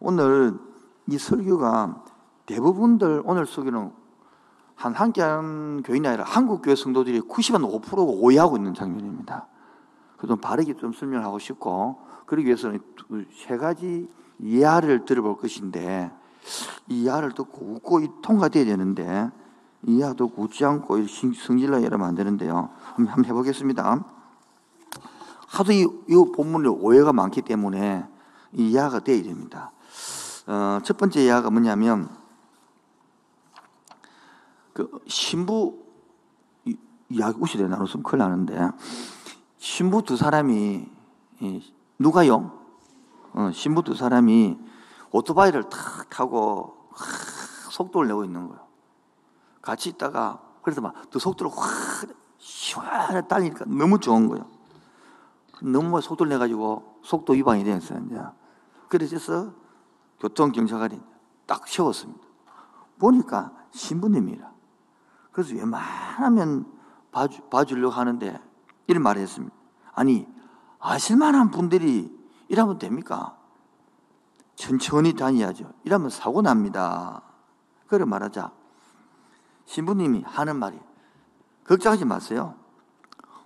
오늘 이 설교가 대부분들 오늘 설교는 함께하는 교인이 아니라 한국교회 성도들이 95%가 오해하고 있는 장면입니다. 그래서 바르게 좀 설명하고 싶고, 그러기 위해서는 세 가지 이하를 들어볼 것인데, 이 이하를 듣고 웃고 통과돼야 되는데, 이 이하 듣고 웃지 않고 성질나게 이러면 안 되는데요. 한번 해보겠습니다. 하도 이 본문에 오해가 많기 때문에 이 이하가 돼야 됩니다. 첫 번째 이하가 뭐냐면, 신부, 이야기 웃이 돼 나눴으면 큰일 나는데, 신부 두 사람이, 누가요? 신부 두 사람이 오토바이를 탁 타고 속도를 내고 있는 거예요. 같이 있다가, 그래서 막 그 속도를 확 시원하게 달리니까 너무 좋은 거예요. 너무 속도를 내가지고 속도 위반이 됐어요, 이제. 그래서 교통경찰관이 딱 세웠습니다. 보니까 신부님이라. 그래서 웬만하면 봐주려고 하는데 이런 말을 했습니다. 아니, 아실만한 분들이 이러면 됩니까? 천천히 다녀야죠. 이러면 사고 납니다. 그래 말하자 신부님이 하는 말이, 걱정하지 마세요.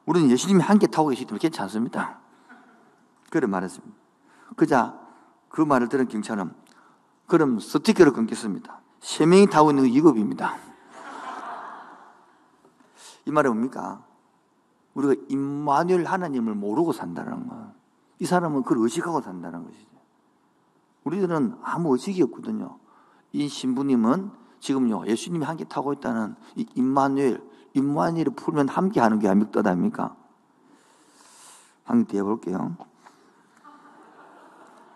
우리는 예수님이 함께 타고 계시기 때문에 괜찮습니다. 그래 말했습니다. 그자 그 말을 들은 경찰은 그럼 스티커를 끊겠습니다. 3명이 타고 있는 건 위법입니다. 이 말은 뭡니까? 우리가 임마누엘 하나님을 모르고 산다는 거. 이 사람은 그걸 의식하고 산다는 것이죠. 우리들은 아무 의식이 없거든요. 이 신부님은 지금요, 예수님이 함께 타고 있다는 이 임마누엘을 풀면 함께 하는 게 믿다 아닙니까? 한번 더 해볼게요.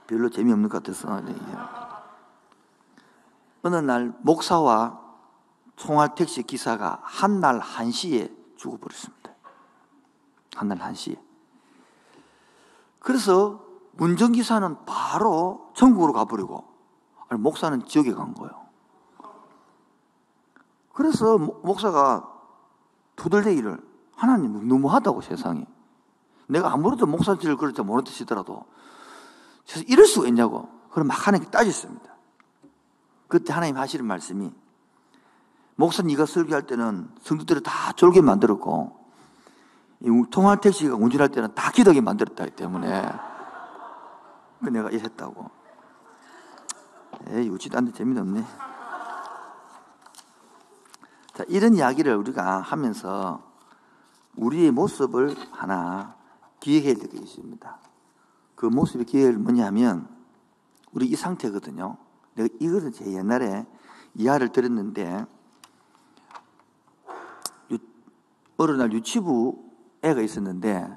별로 재미없는 것 같아서. 어느 날 목사와 총알택시 기사가 한날 1시에 죽어버렸습니다. 한날 1시에. 그래서 운전기사는 바로 천국으로 가버리고, 목사는 지옥에 간 거예요. 그래서 목사가 투덜대기를, 하나님 너무하다고, 세상이. 내가 아무래도 목사질을 그럴 때 모르듯이더라도 이럴 수가 있냐고. 그럼 막 하나님께 따졌습니다. 그때 하나님 하시는 말씀이, 목사 네가 설교할 때는 성도들을 다 졸게 만들었고, 통화택시가 운전할 때는 다 기도하게 만들었다기 때문에 내가 이랬다고. 웃지도 않는데 재미는 없네. 자, 이런 이야기를 우리가 하면서 우리의 모습을 하나 기억해야 될 게 있습니다. 그 모습의 기억은 뭐냐면, 우리 이 상태거든요. 내가 이거를 제 옛날에 이야기를 들었는데, 어느 날 유치부 애가 있었는데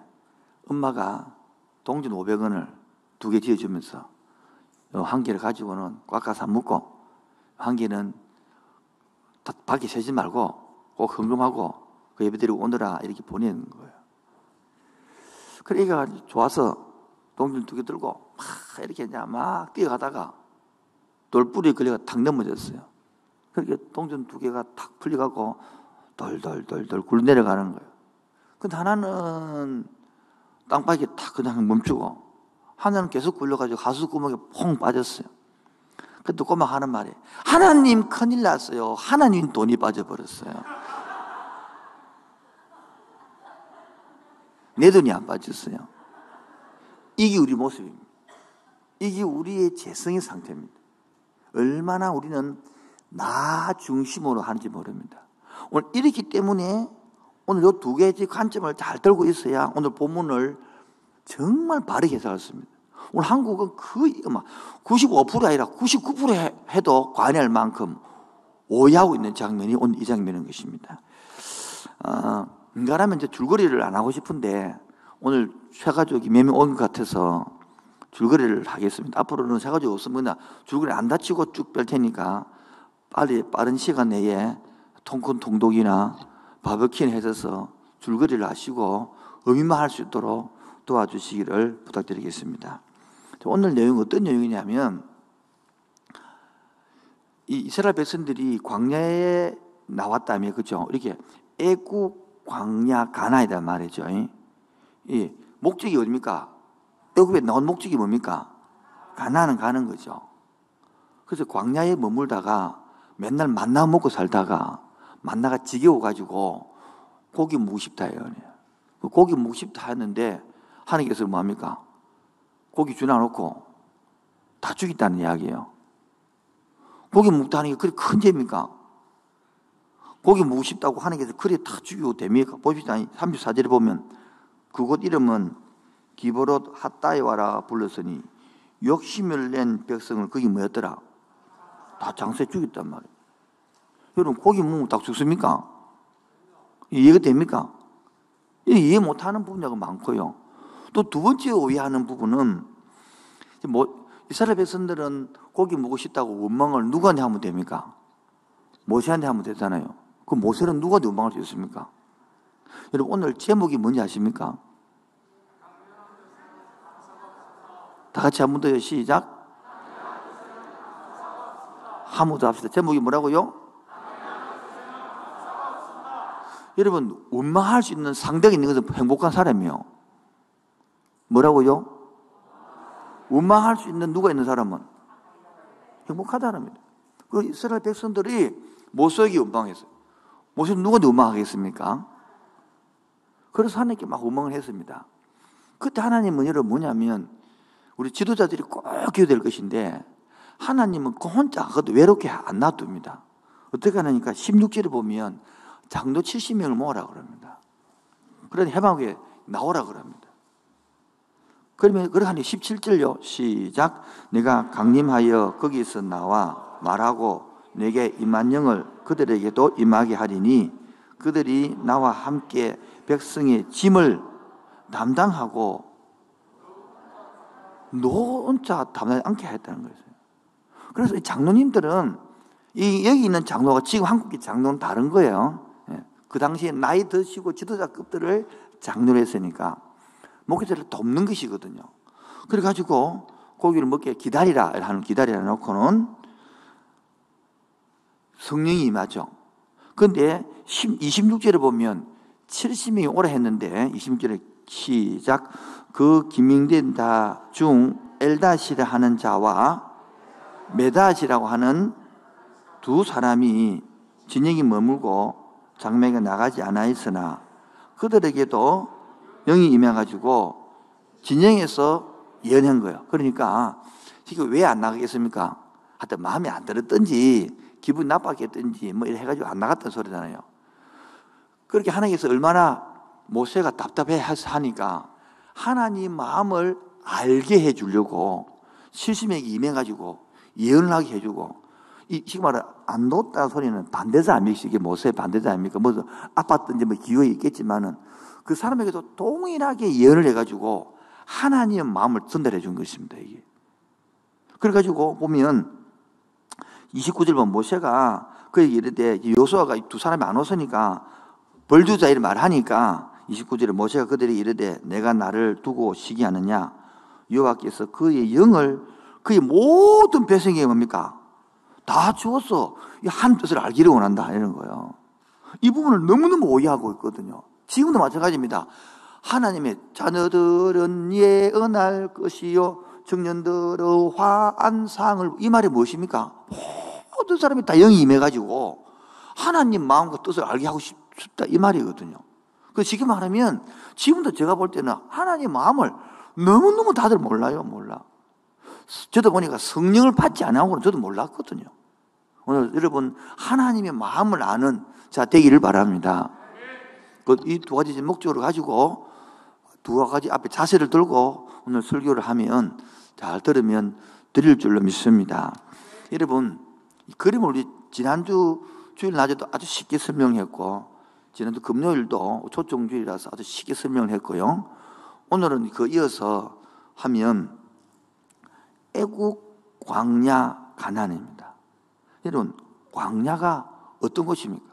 엄마가 동전 500원을 2개 지어주면서 한 개를 가지고는 꽉 가서 안 먹고, 한 개는 밖에 세지 말고 꼭 헌금하고 그 예배 드리고 오너라, 이렇게 보내는 거예요. 그래 애가 좋아서 동전 2개 들고 막 이렇게 막 뛰어가다가 돌뿌리에 걸려가 탁 넘어졌어요. 그렇게 동전 2개가 탁 풀려가고 돌돌돌돌 굴 내려가는 거예요. 근데 하나는 땅바닥에 탁 그냥 멈추고, 하나는 계속 굴려가지고 하수구멍에 퐁 빠졌어요. 그때 꼬마 하는 말이, 하나님 큰일 났어요. 하나님 돈이 빠져버렸어요. 내 돈이 안 빠졌어요. 이게 우리 모습입니다. 이게 우리의 재성의 상태입니다. 얼마나 우리는 나 중심으로 하는지 모릅니다. 오늘 이렇기 때문에 오늘 이 2개의 관점을 잘 들고 있어야 오늘 본문을 정말 바르게 해석할 수 있습니다. 오늘 한국은 거의 95% 아니라 99% 해도 과언할 만큼 오해하고 있는 장면이 오늘 이 장면인 것입니다. 인간하면 이제 줄거리를 안 하고 싶은데 오늘 새가족이 몇 명 온 것 같아서 줄거리를 하겠습니다. 앞으로는 새가족 없으면 줄거리 안 다치고 쭉 뺄 테니까 빠른 시간 내에 통큰 통독이나 바버큐를 해서 줄거리를 하시고 의미만 할 수 있도록 도와주시기를 부탁드리겠습니다. 오늘 내용은 어떤 내용이냐면, 이 이스라엘 백성들이 광야에 나왔다며, 그죠? 이렇게 애굽, 광야, 가나이다 말이죠. 이 목적이 어딥니까? 애굽에 나온 목적이 뭡니까? 가나안 가는 거죠. 그래서 광야에 머물다가 맨날 만나 먹고 살다가 만나가 지겨워가지고 고기 먹고 싶다 해요. 고기 먹고 싶다 했는데 하나님께서 뭐합니까? 고기 주놔놓고 다 죽였다는 이야기예요. 고기 먹다는 게 그리 큰 죄입니까? 고기 먹고 싶다고 하나님께서 그리 다 죽이고 됩니까? 보십시다. 34절에 보면 그곳 이름은 기브롯 핫다이와라 불렀으니 욕심을 낸 백성을 거기 뭐였더라? 다 장사에 죽였단 말이에요. 여러분 고기 먹으면 다 죽습니까? 이해가 됩니까? 이해 못하는 부분이 많고요. 또 두 번째 오해하는 부분은 이스라엘 백성들은 고기 먹고 싶다고 원망을 누구한테 하면 됩니까? 모세한테 하면 되잖아요. 그 모세는 누구한테 원망할 수 있습니까? 여러분 오늘 제목이 뭔지 아십니까? 다 같이 한 번 더요. 시작. 한 번 더 합시다. 제목이 뭐라고요? 여러분 원망할 수 있는 상대가 있는 것은 행복한 사람이요. 뭐라고요? 원망할 수 있는 누가 있는 사람은 행복하다는 겁니다. 그 이스라엘 백성들이 모세에게 원망했어요. 모세는 누구한테 원망하겠습니까? 그래서 하나님께 막 원망을 했습니다. 그때 하나님은 여러분 뭐냐면 우리 지도자들이 꼭 기도될 것인데 하나님은 그 혼자 그것도 외롭게 안 놔둡니다. 어떻게 하냐니까 16절에 보면 장로 70명을 모으라 그럽니다. 그러니 해방에 나오라 그럽니다. 그러면 그러하니 17절요. 시작. 내가 강림하여 거기서 나와 말하고 내게 임한 영을 그들에게도 임하게 하리니 그들이 나와 함께 백성의 짐을 담당하고 너 혼자 담당하지 않게 했다는 거예요. 그래서 이 장로님들은 여기 있는 장로가 지금 한국의 장로는 다른 거예요. 그 당시에 나이 드시고 지도자급들을 장로로 했으니까 목회자를 돕는 것이거든요. 그래가지고 고기를 먹게 기다리라 놓고는 성령이 임하죠. 그런데 26절에 보면 70명이 오라 했는데 26절에 시작. 그 기명된 자 중 엘다시라 하는 자와 메다시라고 하는 두 사람이 진영이 머물고 장막에 나가지 않아 있으나 그들에게도 영이 임해가지고 진영에서 예언한 거예요. 그러니까 이게 왜 안 나가겠습니까? 하여튼 마음에 안 들었든지 기분이 나빴겠든지 뭐 이래 해가지고 안 나갔다는 소리잖아요. 그렇게 하나님께서 얼마나 모세가 답답해 하니까 하나님 마음을 알게 해주려고 70명이 임해가지고 예언을 하게 해주고 지금 말은 안 놓았다는 소리는 반대자 아닙니까? 이게 모세의 반대자 아닙니까? 뭐 아팠든지 뭐 기회가 있겠지만은 그 사람에게도 동일하게 예언을 해가지고 하나님의 마음을 전달해 준 것입니다. 이게. 그래가지고 보면 29절 보면 모세가 그에게 이르되 여호수아가 두 사람이 안 오서니까 벌주자 이를 말하니까 29절에 모세가 그들에게 이르되 내가 나를 두고 시기하느냐 여호와께서 그의 영을 그의 모든 백성에게 뭡니까? 다 주어서 한 뜻을 알기를 원한다 이런 거예요. 이 부분을 너무너무 오해하고 있거든요. 지금도 마찬가지입니다. 하나님의 자녀들은 예언할 것이요 청년들의 화안상을 이 말이 무엇입니까? 모든 사람이 다 영이 임해가지고 하나님 마음과 뜻을 알게 하고 싶다 이 말이거든요. 그 지금 말하면 지금도 제가 볼 때는 하나님 마음을 너무너무 다들 몰라요. 몰라. 저도 보니까 성령을 받지 않아고는 저도 몰랐거든요. 오늘 여러분 하나님의 마음을 아는 자 되기를 바랍니다. 이 두 가지 목적으로 가지고 두 가지 앞에 자세를 들고 오늘 설교를 하면 잘 들으면 드릴 줄로 믿습니다. 여러분 이 그림을 우리 지난주 주일 낮에도 아주 쉽게 설명했고 지난주 금요일도 초청주일이라서 아주 쉽게 설명을 했고요. 오늘은 그 이어서 하면 애국 광야 가나안입니다. 여러분 광야가 어떤 곳입니까?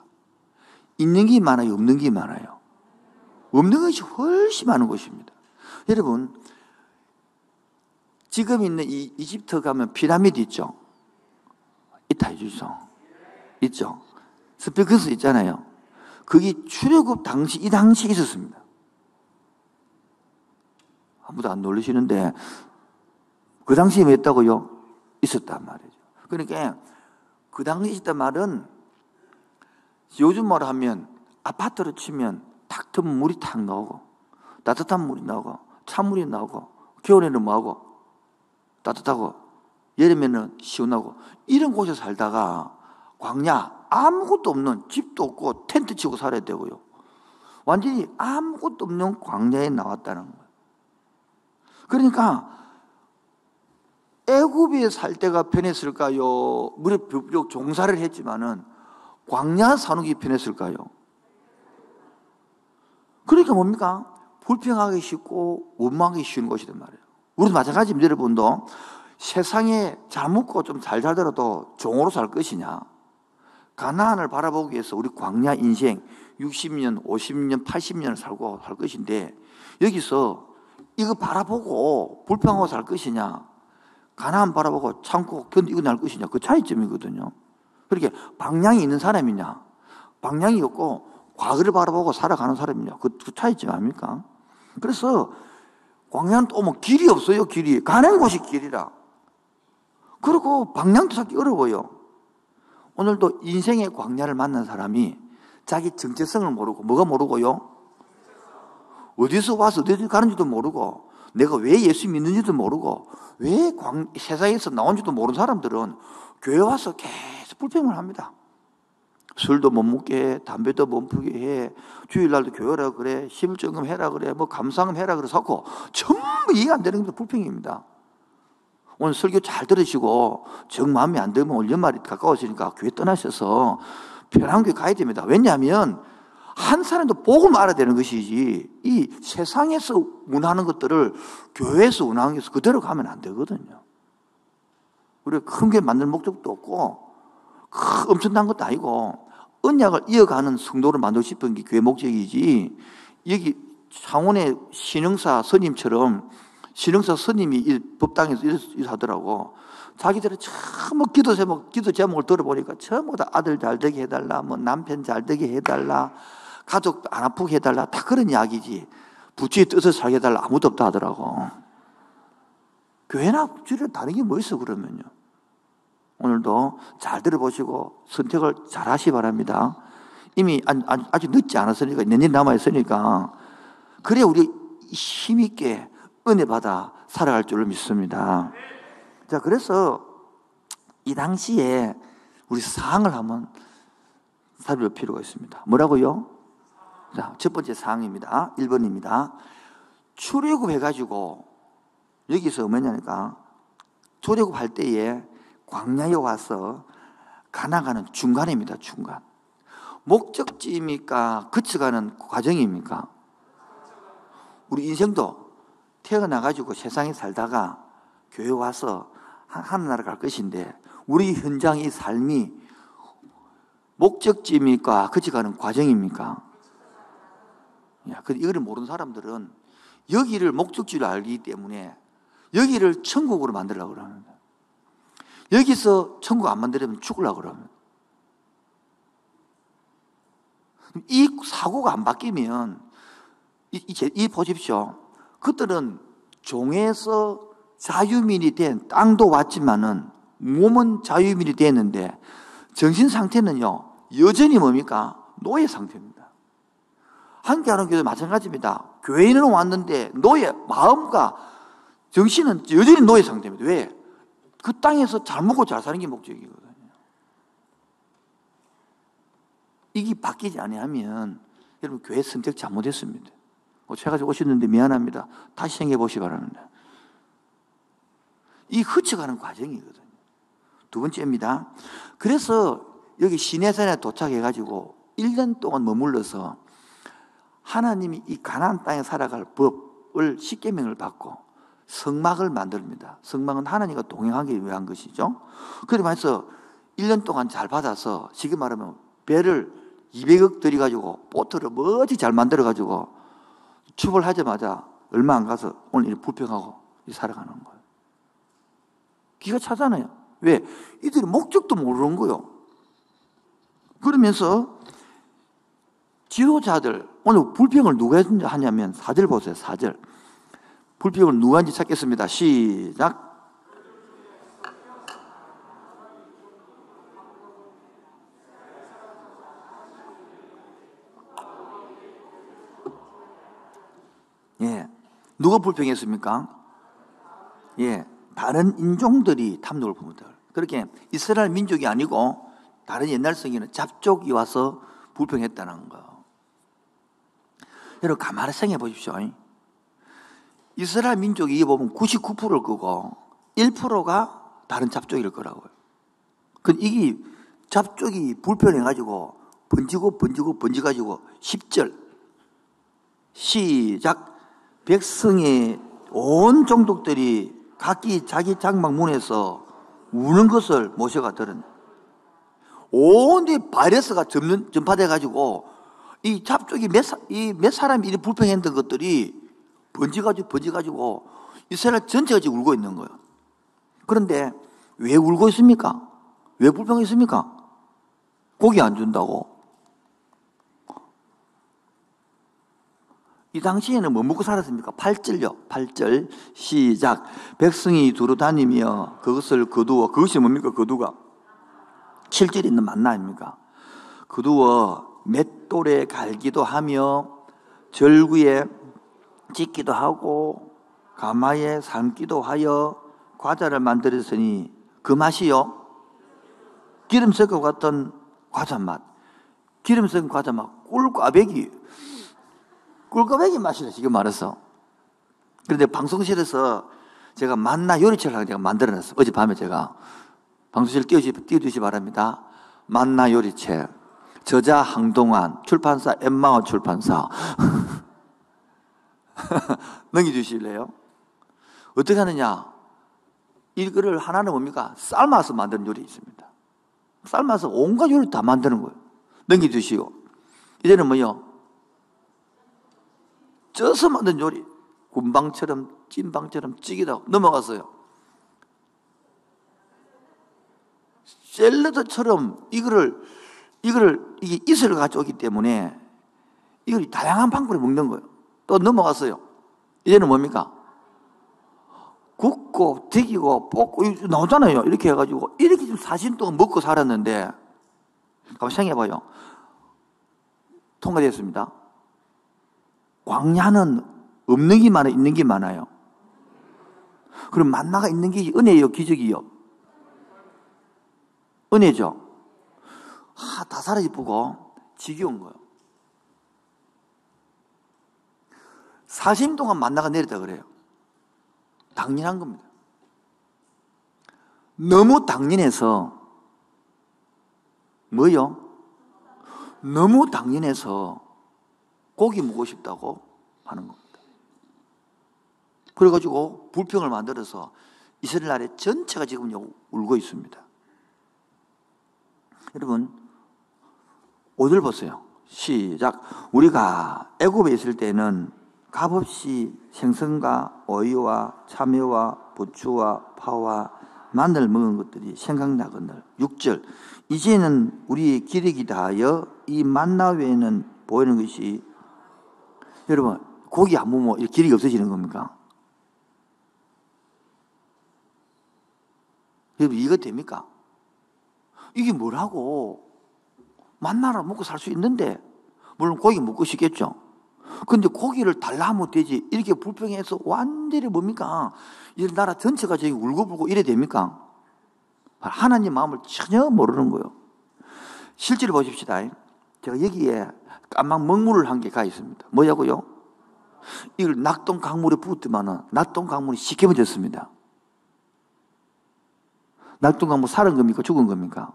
있는 게 많아요? 없는 게 많아요? 없는 것이 훨씬 많은 곳입니다. 여러분 지금 있는 이 이집트 가면 피라미드 있죠? 있다 해주죠. 있죠? 스핑크스 있잖아요. 그게 출애굽 당시 이 당시에 있었습니다. 아무도 안 놀리시는데 그 당시에 뭐 했다고요? 있었단 말이죠. 그러니까 그 당시 있던 말은 요즘 말로 하면 아파트로 치면 탁 트면 물이 탁 나오고 따뜻한 물이 나오고 찬물이 나오고 겨울에는 뭐하고 따뜻하고 여름에는 시원하고 이런 곳에 살다가 광야 아무것도 없는 집도 없고 텐트 치고 살아야 되고요. 완전히 아무것도 없는 광야에 나왔다는 거예요. 그러니까 애굽에 살 때가 편했을까요? 물에 비록 종사를 했지만은 광야 사는 게 편했을까요? 그러니까 뭡니까? 불평하기 쉽고 원망하기 쉬운 것이란 말이에요. 우리도 마찬가지입니다. 여러분도 세상에 잘 먹고 좀 잘 살더라도 종으로 살 것이냐, 가나안을 바라보기 위해서 우리 광야 인생 60년, 50년, 80년을 살고 살 것인데 여기서 이거 바라보고 불평하고 살 것이냐, 가나안 바라보고 참고 견디고 날 것이냐, 그 차이점이거든요. 그렇게 방향이 있는 사람이냐, 방향이 없고 과거를 바라보고 살아가는 사람이냐, 그 차이점 아닙니까? 그래서 광야는 또 뭐 길이 없어요. 길이 가는 곳이 길이라. 그리고 방향도 찾기 어려워요. 오늘도 인생의 광야를 만난 사람이 자기 정체성을 모르고, 뭐가 모르고요? 어디서 와서 어디 가는지도 모르고, 내가 왜 예수 믿는지도 모르고, 왜 세상에서 나온지도 모르는 사람들은 교회 와서 계속 불평을 합니다. 술도 못 먹게 해, 담배도 못 피게 해, 주일날도 교회라 그래, 11조금 해라 그래, 뭐 감사금 해라 그래서 전부 이해가 안 되는 게 불평입니다. 오늘 설교 잘 들으시고 정 마음에 안 들면 올 연말이 가까워지니까 교회 떠나셔서 편한 교회 가야 됩니다. 왜냐하면 한 사람도 복음을 알아야 되는 것이지, 이 세상에서 운하는 것들을 교회에서 운하는 것을 그대로 가면 안 되거든요. 우리가 큰 교회 만들 목적도 없고 엄청난 것도 아니고 언약을 이어가는 성도를 만들고 싶은 게 교회 목적이지, 여기 창원의 신흥사 스님처럼 신흥사 스님이 법당에서 이렇게 하더라고. 자기들은 전부 기도 제목을 들어보니까 전부 다 아들 잘 되게 해달라, 뭐 남편 잘 되게 해달라, 가족 안 아프게 해달라, 다 그런 이야기지. 부처의 뜻을 살게 해달라 아무도 없다 하더라고. 교회나 주를 다른 게 뭐 있어 그러면요. 오늘도 잘 들어보시고 선택을 잘 하시기 바랍니다. 이미 아직 늦지 않았으니까, 내년 남아있으니까. 그래 우리 힘있게 은혜 받아 살아갈 줄로 믿습니다. 자, 그래서 이 당시에 우리 사항을 한번 살펴볼 필요가 있습니다. 뭐라고요? 자, 첫 번째 사항입니다. 1번입니다. 출애굽 해가지고 여기서 뭐냐니까, 출애굽 할 때에 광야에 와서 가나가는 중간입니다. 중간. 목적지입니까? 거쳐가는 과정입니까? 우리 인생도 태어나가지고 세상에 살다가 교회 와서 하늘나라 갈 것인데, 우리 현장의 삶이 목적지입니까? 거쳐가는 과정입니까? 이거를 모르는 사람들은 여기를 목적지로 알기 때문에 여기를 천국으로 만들려고 그러는데, 여기서 천국 안 만들려면 죽으려고 그러면, 이 사고가 안 바뀌면, 이 보십시오. 그들은 종에서 자유민이 된, 땅도 왔지만은 몸은 자유민이 됐는데 정신 상태는요 여전히 뭡니까? 노예 상태입니다. 함께하는 교회도 마찬가지입니다. 교회는 왔는데 노예, 마음과 정신은 여전히 노예 상태입니다. 왜? 그 땅에서 잘 먹고 잘 사는 게 목적이거든요. 이게 바뀌지 아니하면 여러분 교회 선택 잘못했습니다. 제가 오셨는데 미안합니다. 다시 생각해 보시기 바랍니다. 이 흐쳐가는 과정이거든요. 두 번째입니다. 그래서 여기 시내산에 도착해가지고 1년 동안 머물러서 하나님이 이 가나안 땅에 살아갈 법을 십계명을 받고 성막을 만듭니다. 성막은 하나님과 동행하기 위한 것이죠. 그러면서 1년 동안 잘 받아서 지금 말하면 배를 200억 들여가지고 보트를 멋지게 잘 만들어가지고 출발하자마자 얼마 안 가서 오늘 이렇게 불평하고 살아가는 거예요. 기가 차잖아요. 왜? 이들이 목적도 모르는 거예요. 그러면서 지도자들, 오늘 불평을 누가 하냐면 4절 보세요. 4절. 불평을 누가 한지 찾겠습니다. 시작. 예. 누가 불평했습니까? 예. 다른 인종들이 탐욕을 품었다. 그렇게 이스라엘 민족이 아니고 다른 옛날 성에는 잡족이 와서 불평했다는 거. 여러분 가만히 생각해 보십시오. 이스라엘 민족이 보면 99%를 끄고 1%가 다른 잡족일 거라고요. 이게 잡족이 불편해가지고 번지가지고 10절 시작. 백성의 온 종족들이 각기 자기 장막 문에서 우는 것을 모세가 들은. 온 데 바이러스가 전파돼가지고 이 잡족이 몇 사람이 이렇게 불평했던 것들이 번지가지고 이스라엘 전체가 지금 울고 있는 거예요. 그런데 왜 울고 있습니까? 왜 불평했습니까? 고기 안 준다고. 이 당시에는 뭐 먹고 살았습니까? 8절요. 8절 시작. 백성이 두루 다니며 그것을 거두어. 그것이 뭡니까? 거두가 7절에 있는 만나 아닙니까? 거두어 맷돌에 갈기도 하며 절구에 찢기도 하고 가마에 삶기도 하여 과자를 만들었으니 그 맛이요 기름 섞어 같은 과자 맛. 기름 섞은 과자 맛. 꿀꽈배기 맛이라 지금 말해서. 그런데 방송실에서 제가 만나 요리책을 제가 만들어놨어요. 어젯밤에 제가 방송실 띄워주시 바랍니다. 만나 요리책. 저자 항동환, 출판사 엠마오 출판사. 넘겨주실래요? 어떻게 하느냐? 이거를 하나는 뭡니까? 삶아서 만드는 요리 있습니다. 삶아서 온갖 요리 다 만드는 거예요. 넘겨주시고. 이제는 뭐요? 쪄서 만든 요리. 군방처럼, 찐방처럼 찌기도 넘어갔어요. 샐러드처럼 이게 이슬을 가져오기 때문에 이걸 다양한 방법으로 먹는 거예요. 또 넘어갔어요. 이제는 뭡니까? 굽고, 튀기고, 볶고, 나오잖아요. 이렇게 해가지고. 이렇게 지금 40년 동안 먹고 살았는데, 한번 생각해봐요. 통과됐습니다. 광야는 없는 게 많아요? 있는 게 많아요? 그럼 만나가 있는 게 은혜예요? 기적이요? 은혜죠? 다 사라지고 지겨운 거예요. 40년 동안 만나가 내렸다 그래요. 당연한 겁니다. 너무 당연해서 뭐요? 너무 당연해서 고기 먹고 싶다고 하는 겁니다. 그래가지고 불평을 만들어서 이스라엘 나라 전체가 지금 울고 있습니다. 여러분 5절 보세요. 시작. 우리가 애굽에 있을 때는 값없이 생선과 오이와 참외와 부추와 파와 마늘 먹은 것들이 생각나거늘. 6절. 이제는 우리의 기력이 다하여 이 만나 외에는 보이는 것이. 여러분 고기 안 먹으면 기력이 없어지는 겁니까? 여러분 이거 됩니까? 이게 뭐라고? 만나라 먹고 살 수 있는데 물론 고기 먹고 싶겠죠. 근데 고기를 달라 하면 되지. 이렇게 불평해서 완전히 뭡니까? 이 나라 전체가 저기 울고불고 이래 됩니까? 하나님 마음을 전혀 모르는 거예요. 실제로 보십시다. 제가 여기에 까만 먹물을 한 개 가 있습니다. 뭐냐고요? 이걸 낙동 강물에 부었더만은 낙동 강물이 시커매졌습니다. 낙동 강물 살은 겁니까? 죽은 겁니까?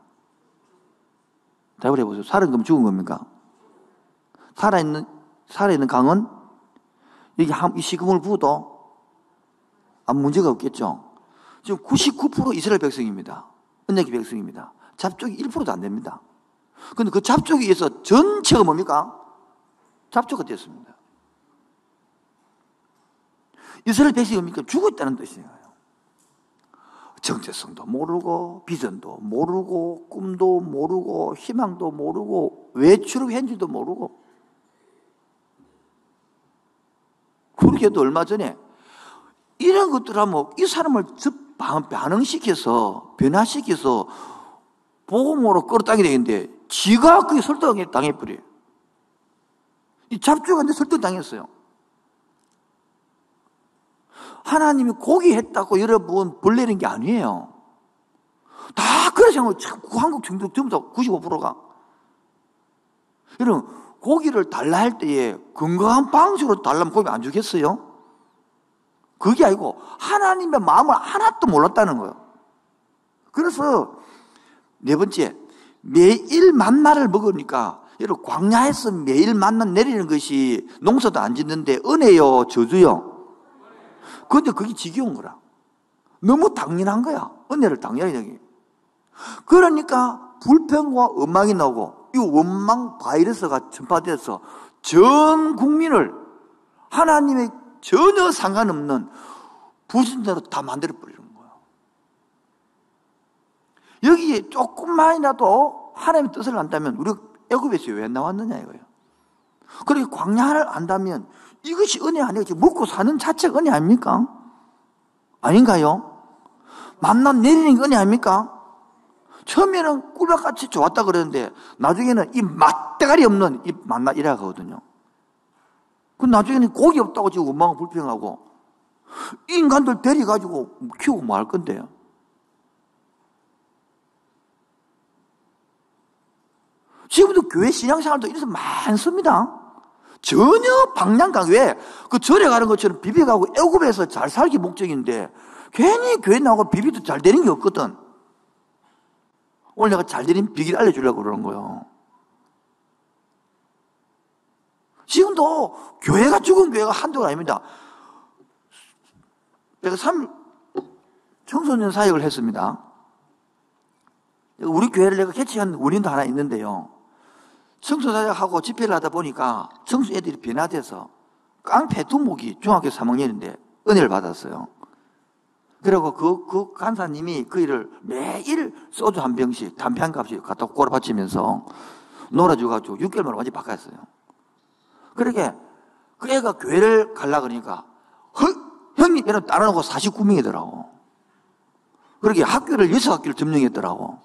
답을 해보세요. 살은 거면 죽은 겁니까? 살아있는 강은 여기 이 시커먼을 부어도 아무 문제가 없겠죠. 지금 99% 이스라엘 백성입니다. 언약의 백성입니다. 잡족이 1%도 안 됩니다. 그런데 그 잡족에 의해서 전체가 뭡니까? 잡족이 됐습니다. 이스라엘 백성이 뭡니까? 죽었다는 뜻이에요. 정체성도 모르고 비전도 모르고 꿈도 모르고 희망도 모르고 왜 출국했는지도 모르고. 그렇게도 얼마 전에 이런 것들 하면 이 사람을 반응시켜서 변화시켜서 복음으로 끌어당겨야 되는데 지가 그게 설득당해버려요. 이 잡주가 설득당했어요. 하나님이 고기 했다고 여러분 벌 내린 게 아니에요. 다 그래 생각하고 한국 중국 전부 다 95%가. 여러분 고기를 달라 할 때에 건강한 방식으로 달라면 고기 안 주겠어요? 그게 아니고 하나님의 마음을 하나도 몰랐다는 거예요. 그래서 네 번째, 매일 만나를 먹으니까 여러분 광야에서 매일 만나 내리는 것이 농사도 안 짓는데 은혜요 저주요? 그런데 그게 지겨운 거라. 너무 당연한 거야. 은혜를 당연히 여기. 그러니까 불평과 원망이 나오고 이 원망 바이러스가 전파돼서 전 국민을 하나님의 전혀 상관없는 불신자로 다 만들어버리는 거예요. 여기에 조금만이라도 하나님의 뜻을 안다면 우리가 애굽에서 왜 나왔느냐 이거예요. 그렇게 광야를 안다면 이것이 은혜 아니겠지. 먹고 사는 자체가 은혜 아닙니까? 아닌가요? 만나 내리는 게 은혜 아닙니까? 처음에는 꿀밥같이 좋았다 그러는데 나중에는 이 맛대가리 없는 이 만나 이래가거든요. 그 나중에는 고기 없다고 지금 원망하고 불평하고 인간들 데려가지고 키우고 뭐 할 건데요. 지금도 교회 신앙생활도 이래서 많습니다. 전혀 방향감 왜? 그 절에 가는 것처럼 비비가고 애굽에서 잘 살기 목적인데 괜히 교회 나오고 비비도 잘 되는 게 없거든. 오늘 내가 잘 되는 비결 알려주려고 그러는 거예요. 지금도 교회가 죽은 교회가 한두가 아닙니다. 내가 청소년 사역을 했습니다. 우리 교회를 내가 개최한 원인도 하나 있는데요. 청소년 사역하고 집회를 하다 보니까 청소 애들이 변화돼서 깡패 두목이 중학교 3학년인데 은혜를 받았어요. 그리고 그 간사님이 그 일을 매일 소주 한 병씩 담배 한 값씩 갖다 꼬라박히면서 놀아줘가지고 6개월 만에 완전히 바꿨어요. 그러게 그 애가 교회를 가려고 그러니까 형님 얘는 따라놓고 49명이더라고. 그러게 학교를 6학교를 점령했더라고.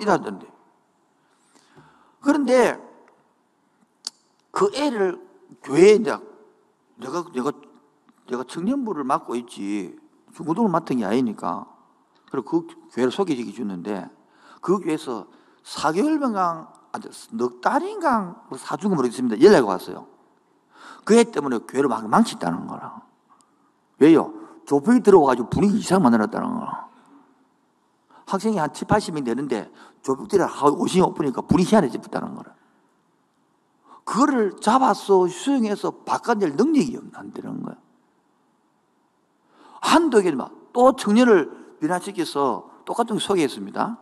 이러던데. 그런데 그 애를 교회에 내가 청년부를 맡고 있지 중고등을 맡은 게 아니니까 그리고 그 교회를 소개시켜 주는데 그 교회에서 4개월간 넉 달인가 사주가 모르겠습니다. 연락이 왔어요. 그 애 때문에 교회를 막 망쳤다는 거라. 왜요? 조폭이 들어와가지고 분위기 이상 만들었다는 거라. 학생이 한 7, 80명 되는데 조폭들이 오신이 없으니까 분위기 희한해졌다는 거라. 그거를 잡아서 수용해서 바꿔낼 능력이 안 되는 거야. 한두 개는 또 청년을 변화시켜서 똑같은 거 소개했습니다.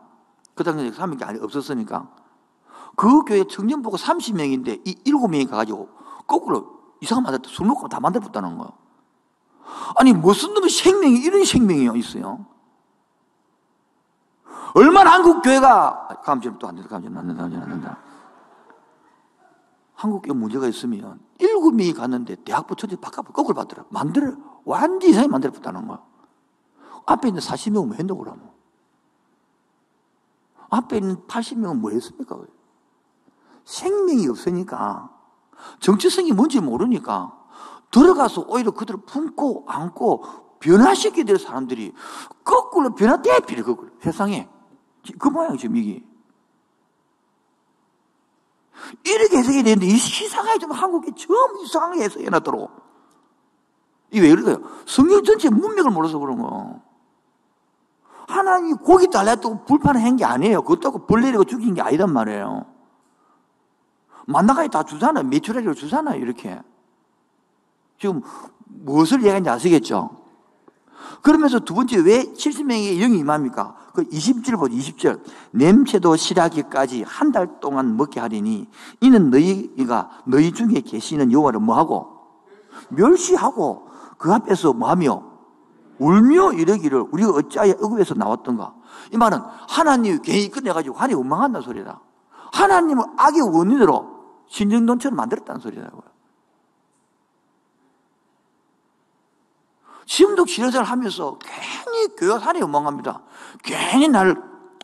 그 당시에 3명이 아니 없었으니까. 그 교회 청년 보고 30명인데 이 7명이 가가지고 거꾸로 이상한 만들었다. 술 먹고 다 만들었다는 거예요. 아니 무슨 놈의 생명이 이런 생명이 있어요. 얼마나 한국 교회가 감정 또 안 된다. 감정 안 된다. 한국 교회 문제가 있으면 7명이 갔는데 대학부 천재 바꿔 거꾸로 받더라. 완전히 이상하게 만들었다는 거야. 앞에 있는 40명은 뭐 했노 그러면? 앞에 있는 80명은 뭐 했습니까? 생명이 없으니까 정체성이 뭔지 모르니까 들어가서 오히려 그들을 품고 안고 변화시켜야 될 사람들이 거꾸로 변화돼야 필요 거꾸로 세상에 그 모양 지금 이게 이렇게 해석이 되는데 이 시상하게 좀 한국이 처음 이상하게 해석해놨더라고. 이게 왜 그럴까요? 성경 전체 문맥을 몰라서 그런 거. 하나님이 고기 달라했다고 불판을 한 게 아니에요. 그것도 벌 내리고 죽인 게 아니란 말이에요. 만나까지 다 주잖아요. 메추라기를 주잖아요. 이렇게. 지금 무엇을 얘기하는지 아시겠죠? 그러면서 두 번째 왜 70명의 영이 임합니까? 그 20절 보죠. 20절. 냄새도 실하기까지 한 달 동안 먹게 하리니 이는 너희가 너희 중에 계시는 여호와를 뭐하고? 멸시하고 그 앞에서 뭐하며? 울며 이러기를 우리가 어찌하여 애굽에서 나왔던가. 이 말은 하나님이 괜히 끝내가지고 하나님 원망한다는 소리다. 하나님을 악의 원인으로 신정론처럼 만들었다는 소리라고요. 지금도 신앙생활 하면서 괜히 교회가 하나님 원망합니다. 괜히 나를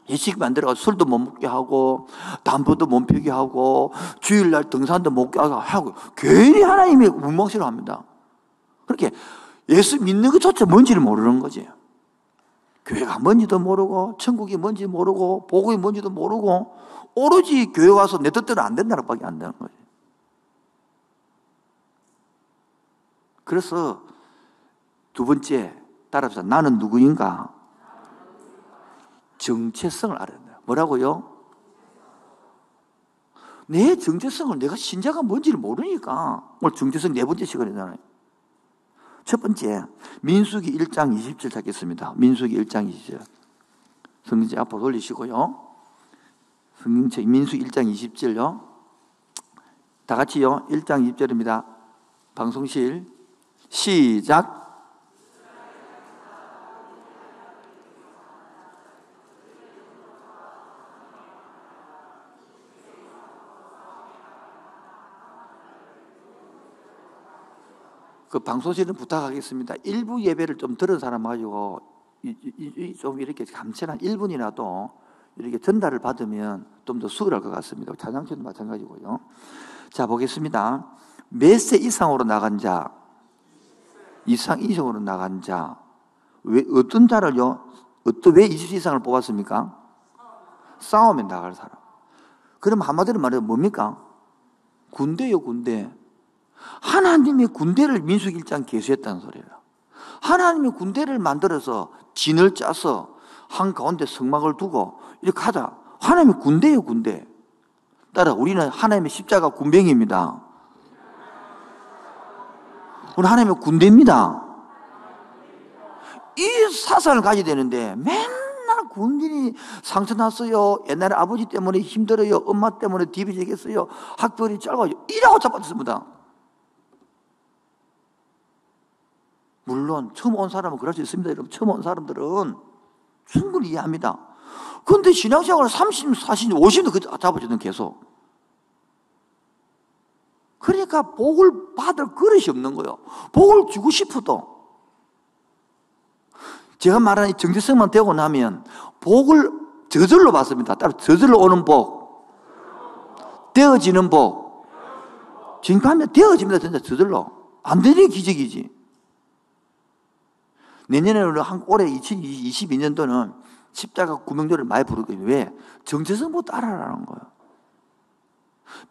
예식 만들어서 술도 못 먹게 하고 담보도 못 피게 하고 주일날 등산도 못 가게 하고 괜히 하나님의 원망 싫어합니다. 그렇게 예수 믿는 것조차 뭔지를 모르는 거지. 교회가 뭔지도 모르고 천국이 뭔지 모르고 복음이 뭔지도 모르고 오로지 교회 와서 내 뜻대로 안 된다는 밖에 안 되는 거지. 그래서 두 번째 따라서 나는 누구인가? 정체성을 알아야 돼요. 뭐라고요? 내 정체성을 내가 신자가 뭔지를 모르니까. 오늘 정체성 네 번째 시간이잖아요. 첫 번째, 민수기 1장 20절 찾겠습니다. 민수기 1장 20절. 성경책 앞으로 돌리시고요. 성경책 민수기 1장 20절요. 다 같이요. 1장 20절입니다. 방송실 시작. 그 방송실은 부탁하겠습니다. 일부 예배를 좀 들은 사람 가지고 좀 이렇게 감천한 1분이라도 이렇게 전달을 받으면 좀 더 수월할 것 같습니다. 찬양팀도 마찬가지고요. 자, 보겠습니다. 몇 세 이상으로 나간 자, 이상으로 나간 자, 왜 어떤 자를요? 왜 20세 이상을 뽑았습니까? 싸움에 나갈 사람. 그럼 한마디로 말해서 뭡니까? 군대요, 군대. 하나님의 군대를 민수기 1장 계수했다는 소리예요. 하나님의 군대를 만들어서 진을 짜서 한가운데 성막을 두고 이렇게 하자. 하나님의 군대예요, 군대. 따라 우리는 하나님의 십자가 군병입니다. 우리 하나님의 군대입니다. 이 사상을 가져야 되는데 맨날 군인이 상처 났어요. 옛날에 아버지 때문에 힘들어요. 엄마 때문에 디비지겠어요. 학벌이 짧아요. 이라고 잡아줬습니다. 물론 처음 온 사람은 그럴 수 있습니다. 여러분, 처음 온 사람들은 충분히 이해합니다. 그런데 신앙생활을 30, 40, 50도 잡아주는 계속. 그러니까 복을 받을 그릇이 없는 거예요. 복을 주고 싶어도. 제가 말하는 이 정체성만 되고 나면 복을 저절로 받습니다. 따로 저절로 오는 복, 되어지는 복. 지금까지 되어집니다. 진짜 저절로. 안 되는 게 기적이지. 내년에는 올해 2022년도는 십자가 구명조를 많이 부르거든요. 왜? 정체성부터 알아라는 거예요.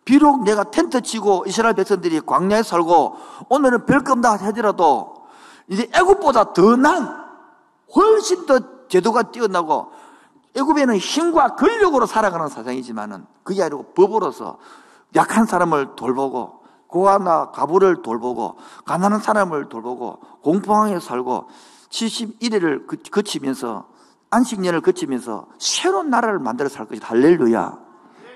비록 내가 텐트 치고 이스라엘 백성들이 광야에 살고 오늘은 별 거 없다 하더라도 이제 애굽보다 더 훨씬 더 제도가 뛰어나고 애굽에는 힘과 권력으로 살아가는 사상이지만은 그게 아니고 법으로서 약한 사람을 돌보고 고아나 가부를 돌보고 가난한 사람을 돌보고 공포항에 살고 71일을 거치면서 안식년을 거치면서 새로운 나라를 만들어 살 것이다. 할렐루야.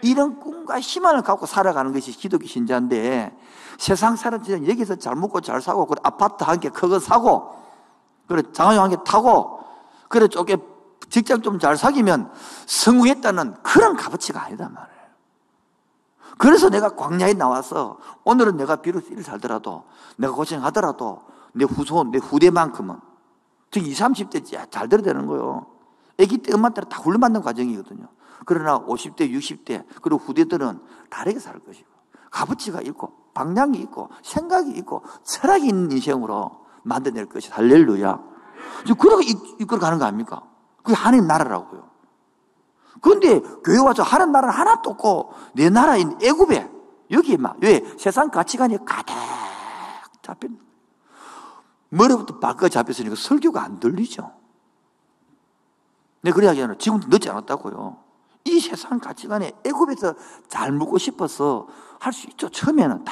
이런 꿈과 희망을 갖고 살아가는 것이 기독교 신자인데 세상 사람들은 여기서 잘 먹고 잘 사고 그래 아파트 한 개 크거 사고 그래 장화용 한 개 타고 그래 쪼개 직장 좀 잘 사귀면 성공했다는 그런 값어치가 아니다 말이에요. 그래서 내가 광야에 나와서 오늘은 내가 비록 일을 살더라도 내가 고생하더라도 내 후손, 내 후대만큼은 즉 20, 30대 잘 들어야 되는 거예요. 아기 때 엄마 따라 다 훈련받는 과정이거든요. 그러나 50대, 60대 그리고 후대들은 다르게 살 것이고 값어치가 있고 방향이 있고 생각이 있고 철학이 있는 인생으로 만들어낼 것이 할렐루야. 그러고 이끌어 가는 거 아닙니까? 그게 하나님 나라라고요. 그런데 교회 와서 하나님 나라는 하나도 없고 내 나라인 애굽에 여기에 왜 세상 가치관이 가득 잡힌 머리부터 발끝까지 잡혔으니까 설교가 안 들리죠. 내가 그래 하기에는 지금도 늦지 않았다고요. 이 세상 가치관에 애굽에서 잘 묵고 싶어서 할 수 있죠. 처음에는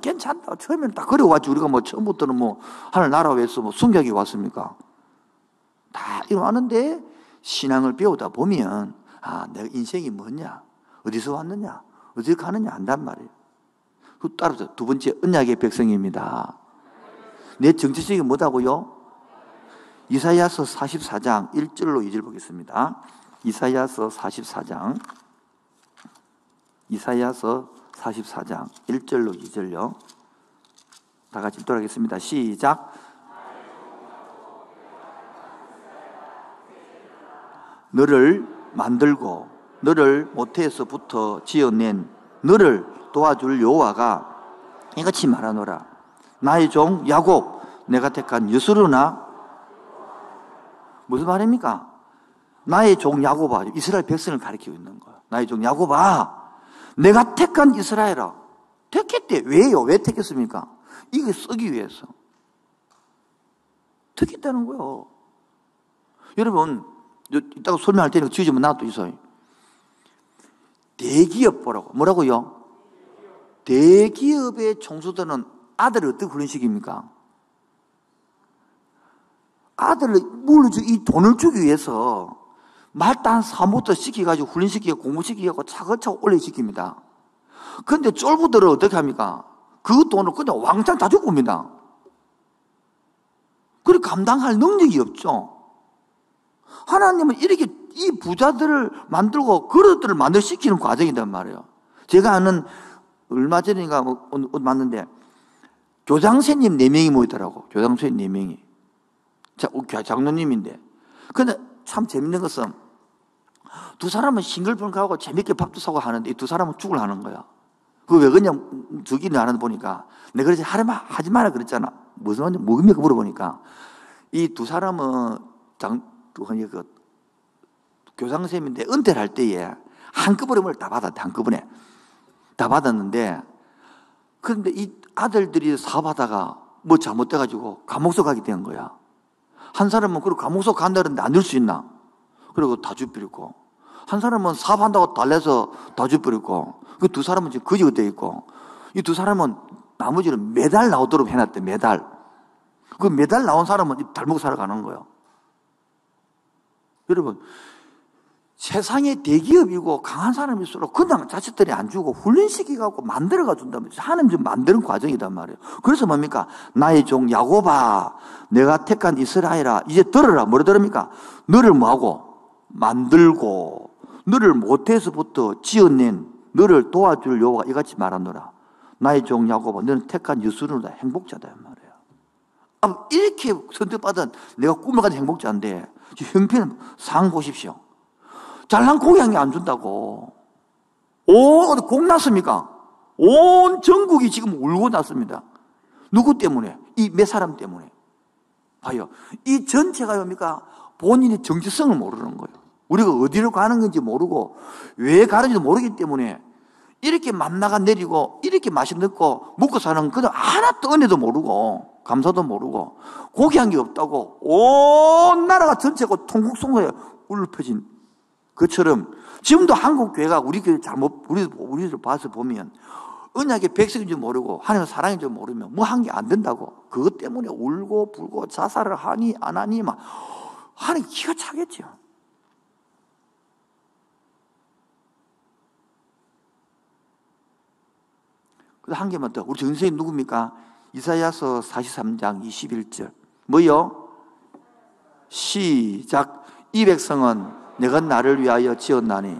괜찮다. 처음에는 다 그래가지고 우리가 뭐 처음부터는 뭐 하늘 나라 위해서 뭐 순교하기 왔습니까? 다 이러는데 신앙을 배우다 보면 내가 인생이 뭐냐, 어디서 왔느냐, 어디서 가느냐 안단 말이에요. 그 따라서 두 번째 언약의 백성입니다. 내 정체성이 뭐다고요? 이사야서 44장 1절로 2절 보겠습니다. 이사야서 44장 1절로 2절요. 다 같이 읽도록하겠습니다. 시작. 너를 만들고 너를 모태에서부터 지어낸 너를 도와줄 여호와가 이같이 말하노라. 나의 종 야곱 내가 택한 여수르나 무슨 말입니까? 나의 종 야곱아, 이스라엘 백성을 가리키고 있는 거예요. 나의 종 야곱아, 내가 택한 이스라엘아. 택했대. 왜요? 왜 택했습니까? 이거 쓰기 위해서. 택했다는 거예요. 여러분, 이따가 설명할 테니까 주의좀 놔둬 있어요. 대기업 보라고. 뭐라고요? 대기업의 총수들은 아들을 어떻게 훈련시킵니까? 아들을 이 돈을 주기 위해서 말단 사무부터 시켜가지고 훈련시키고 공부시키고 차근차근 올려시킵니다. 그런데 쫄부들은 어떻게 합니까? 그 돈을 그냥 왕창 다 주고 옵니다. 그리고 감당할 능력이 없죠. 하나님은 이렇게 이 부자들을 만들고 그릇들을 만들시키는 과정이란 말이에요. 제가 아는 얼마 전인가 맞는데 교장선생님 4명이 모이더라고. 교장선생님 4명이. 장로님인데. 근데 참 재밌는 것은 두 사람은 싱글벙글하고 재밌게 밥도 사고 하는데 이 두 사람은 죽을 하는 거야. 그 왜 그냥 저기는 안 하는 보니까 내가 그러지 하지 마라 그랬잖아. 무슨 말인지 뭐입니까 물어보니까 이 두 사람은 교장선생님인데 은퇴를 할 때에 한꺼번에 뭘 다 받았대. 한꺼번에 다 받았는데 그런데 이 아들들이 사업하다가 뭐 잘못돼가지고 감옥소 가게 된 거야. 한 사람은 그리고 감옥소 간다는데 안 줄 수 있나? 그리고 다 주버리고 한 사람은 사업한다고 달래서 다 주버리고 그 두 사람은 지금 거지가 돼 있고 이 두 사람은 나머지는 매달 나오도록 해놨대. 매달. 그 매달 나온 사람은 달 먹고 살아가는 거예요. 여러분 세상에 대기업이고 강한 사람일수록 그냥 자식들이 안 주고 훈련시키고 만들어가 준다면 하나님 좀 만드는 과정이란 말이에요. 그래서 뭡니까? 나의 종 야곱아, 내가 택한 이스라엘아, 이제 들어라. 뭐라 들습니까? 너를 뭐하고? 만들고 너를 모태에서부터 지어낸 너를 도와줄 여호와가 이같이 말하노라. 나의 종 야곱아, 너는 택한 여수르다. 행복자다 말이에요. 이렇게 선택받은 내가 꿈을 가진 행복자인데 형편은 상 보십시오. 잘난 고기 한 개 안 준다고. 곡 났습니까? 온 전국이 지금 울고 났습니다. 누구 때문에? 이 몇 사람 때문에. 봐요. 이 전체가 뭡니까? 본인의 정체성을 모르는 거예요. 우리가 어디로 가는 건지 모르고 왜 가는지도 모르기 때문에 이렇게 만나가 내리고 이렇게 맛이 넣고 먹고 사는 그저 하나도 은혜도 모르고 감사도 모르고 고기 한 개 없다고 온 나라가 전체가 통곡송소에 울퍼진 그처럼 지금도 한국 교회가 우리 교회 잘못 우리를 봐서 보면 언약의 백성인 줄 모르고 하나님의 사랑인 줄 모르면 뭐 한 게 안 된다고 그것 때문에 울고 불고 자살을 하니 안 하니 막 하나님 기가 차겠죠. 한 개만 더. 우리 정선생님 누굽니까? 이사야서 43장 21절. 뭐요? 시작. 이 백성은 내가 나를 위하여 지었나니.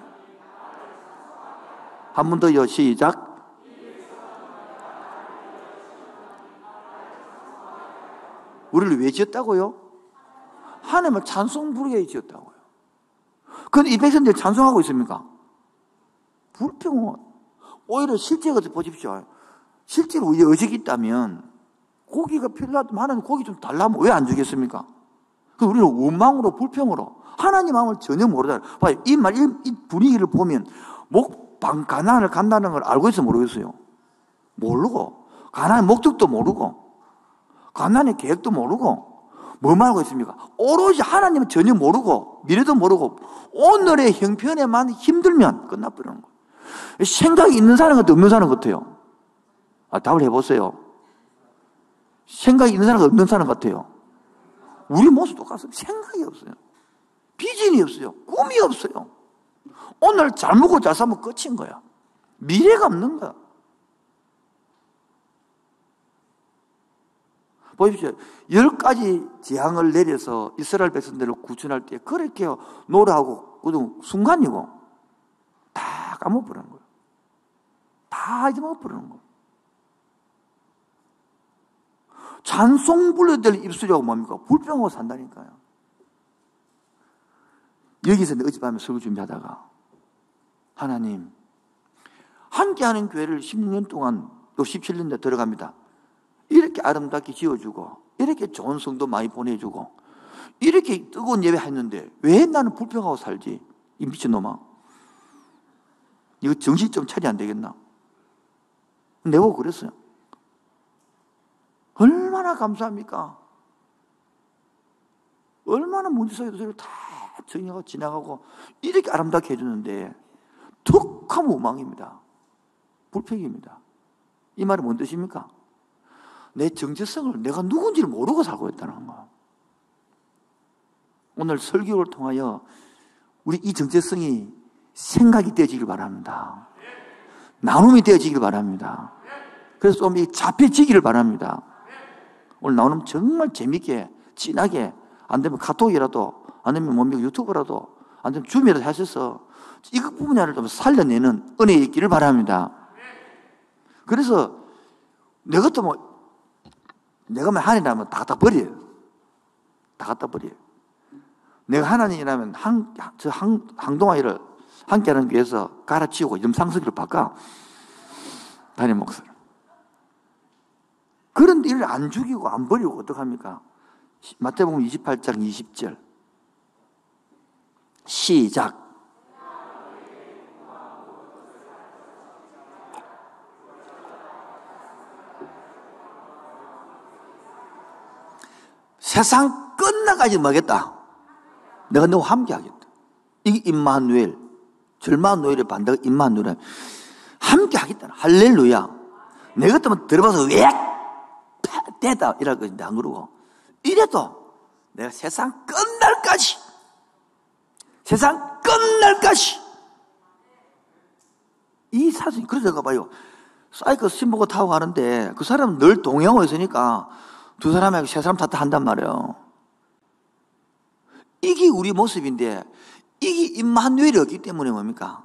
한 번 더요. 시작. 우리를 왜 지었다고요? 하나님을 찬송 부르게 지었다고요. 그런데 이 백성들 찬송하고 있습니까? 불평은 오히려 실제 것을 보십시오. 실제로 우리 의식이 있다면 고기가 필요하다면 하나님 고기 좀 달라면 왜 안 주겠습니까? 우리는 원망으로 불평으로 하나님 마음을 전혀 모르잖아요. 봐요. 이 분위기를 보면 가나안을 간다는 걸 알고 있어 모르겠어요? 모르고 가나안의 목적도 모르고 가나안의 계획도 모르고 뭐만 하고 있습니까? 오로지 하나님은 전혀 모르고 미래도 모르고 오늘의 형편에만 힘들면 끝나버리는 거예요. 생각이 있는 사람 같아요? 없는 사람 같아요? 답을 해보세요. 생각이 있는 사람 없는 사람 같아요? 우리 모습 똑같습니다. 생각이 없어요. 비전이 없어요. 꿈이 없어요. 오늘 잘 먹고 잘 사면 끝인 거야. 미래가 없는 거야. 보십시오. 10가지 재앙을 내려서 이스라엘 백성들을 구출할 때 그렇게 노래하고 순간이고 다 까먹어버리는 거예요. 다 잊어먹어버리는 거예요. 찬송 불러야 될 입술이라고 뭡니까? 불평하고 산다니까요. 여기서 어젯밤에 설교 준비하다가 하나님 함께하는 교회를 16년 동안 또 17년째 들어갑니다. 이렇게 아름답게 지어주고 이렇게 좋은 성도 많이 보내주고 이렇게 뜨거운 예배 했는데 왜 나는 불평하고 살지? 이 미친놈아. 이거 정신 좀 차려 안 되겠나? 내보고 그랬어요. 얼마나 감사합니까? 얼마나 문제 속에도 저를 다 정리하고 지나가고 이렇게 아름답게 해주는데 툭 하면 원망입니다. 불평입니다. 이 말은 뭔 뜻입니까? 내 정체성을 내가 누군지를 모르고 살고 있다는 거야. 오늘 설교를 통하여 우리 이 정체성이 생각이 되어지길 바랍니다. 나눔이 되어지길 바랍니다. 그래서 좀 잡혀지기를 바랍니다. 오늘 나눔 정말 재밌게 진하게 안 되면 카톡이라도 안 되면 뭡니까 유튜브라도 안 되면 줌이라도 하셔서 이거 분야를 좀 살려내는 은혜 있기를 바랍니다. 그래서 내 것도 내가 하나님이라면 다 갖다 버려요. 다 갖다 버려요. 내가 하나님이라면 항동아이를 함께하는 교회에서 갈아치우고 염상석이를 바꿔. 담임 목사를. 그런데 이를 안 죽이고 안 버리고 어떡합니까? 마태복음 28장 20절. 시작. 세상 끝나가지 뭐겠다. 내가 너와 함께 하겠다. 이게 임마누엘. 절마누엘의 반대가 임마누엘. 함께 하겠다. 할렐루야. 내 것도 들어봐서 왜 대다 이럴 것인데 안 그러고 이래도 내가 세상 끝날까지 이 사진이 그러다가 봐요. 사이클 신보고 타고 가는데 그 사람은 늘 동행하고 있으니까 두 사람하고 세 사람 탔다 한단 말이에요. 이게 우리 모습인데 이게 임마누엘이 없기 때문에 뭡니까?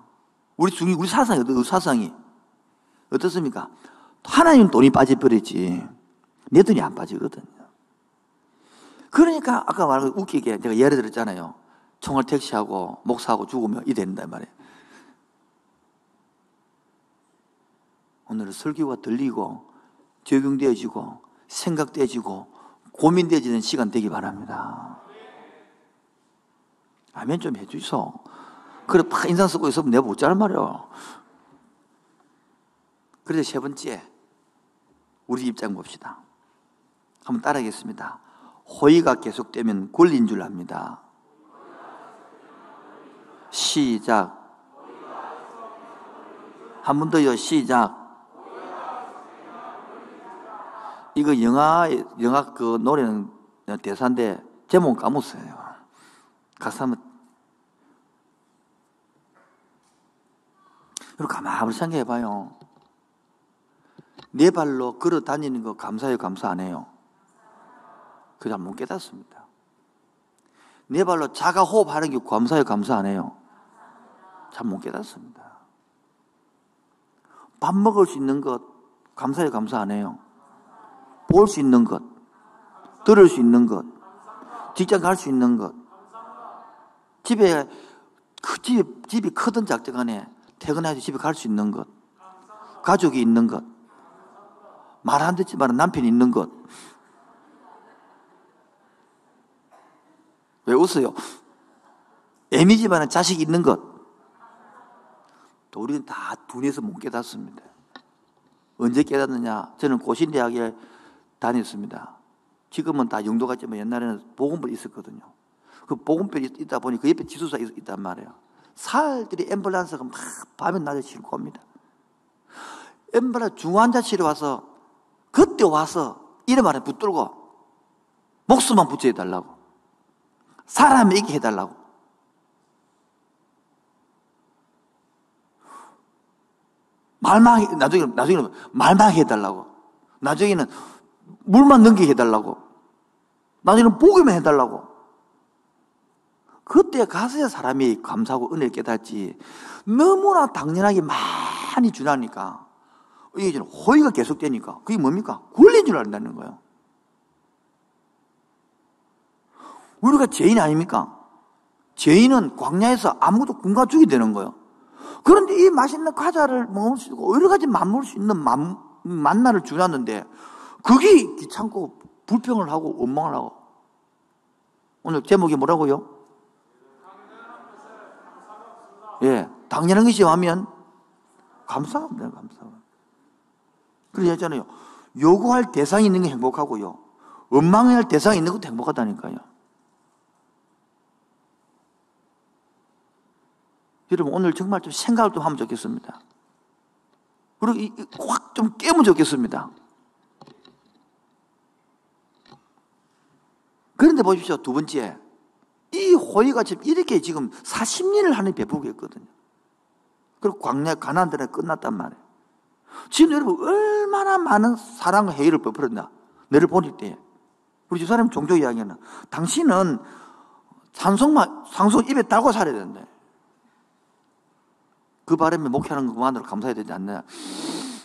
우리 사상이 어떻습니까? 하나님 돈이 빠져버리지 내 돈이 안 빠지거든요. 그러니까 아까 말한 웃기게 제가 예를 들었잖아요. 총알 택시하고 목사하고 죽으면 이 된단 말이에요. 오늘은 설교가 들리고 적용되어지고 생각되어지고 고민되어지는 시간 되기 바랍니다. 아멘 좀 해주소. 그래 막 인상 쓰고 있으면 내가 못 자란 말이야. 그래서 세 번째 우리 입장 봅시다. 한번 따라하겠습니다. 호의가 계속되면 권리인 줄 압니다. 시작. 한 번 더요. 시작. 이거 영화 그 노래는 대사인데 제목 까먹었어요. 가사 한번 그리고 가만히 생각해 봐요. 네 발로 걸어 다니는 거 감사해요, 감사 안 해요? 그걸 못 깨닫습니다. 네 발로 자가 호흡하는 게 감사해요, 감사 안 해요? 참 못 깨닫습니다. 밥 먹을 수 있는 것 감사해요, 감사 안 해요? 볼 수 있는 것, 들을 수 있는 것, 직장 갈 수 있는 것, 집이 크든 작든 간에 퇴근해서 집에 갈 수 있는 것, 가족이 있는 것, 말 안 듣지만 남편이 있는 것. 왜 웃어요? 애미지만 자식이 있는 것. 또 우리는 다 분해서 못 깨닫습니다. 언제 깨닫느냐? 저는 고신대학에 다녔습니다. 지금은 다 영도 같지만 옛날에는 보건별이 있었거든요. 그 보건별이 있다 보니 그 옆에 지도사 있단 말이에요. 살들이 앰뷸런스가 막 밤에 낮에 싣고 옵니다. 앰뷸런스 중환자실에 와서 그때 와서 이름 안에 붙들고 목숨만 붙여달라고, 사람을 있게 해달라고. 나중에는 말만 해달라고, 나중에는 물만 넘기게 해달라고, 나중에는 보기만 해달라고. 그때 가서야 사람이 감사하고 은혜를 깨닫지. 너무나 당연하게 많이 주나니까 이게 호의가 계속되니까 그게 뭡니까? 권리인 줄 안다는 거예요. 우리가 죄인 아닙니까? 죄인은 광야에서 아무것도 군가죽이 되는 거예요. 그런데 이 맛있는 과자를 먹을 수 있고 여러 가지 맛볼 수 있는 만나를 주놨는데 그게 귀찮고 불평을 하고 원망을 하고. 오늘 제목이 뭐라고요? 예, 당연한 것이 하면 감사합니다. 감사합니다. 그래서 했잖아요. 요구할 대상이 있는 게 행복하고요. 원망할 대상이 있는 것도 행복하다니까요. 여러분 오늘 정말 좀 생각을 좀 하면 좋겠습니다. 그리고 확 좀 깨면 좋겠습니다. 그런데 보십시오. 두 번째, 이 호의가 지금 이렇게 지금 40년을 하나님 베푸고 있거든요. 그리고 광야 가나안들은 끝났단 말이에요. 지금 여러분 얼마나 많은 사랑과 회의를 베풀었나. 너를 보낼 때 우리 집사람 종교 이야기는 당신은 상속 입에 달고 살아야 된다. 그 바람에 목회하는 것만으로 감사해야 되지 않나.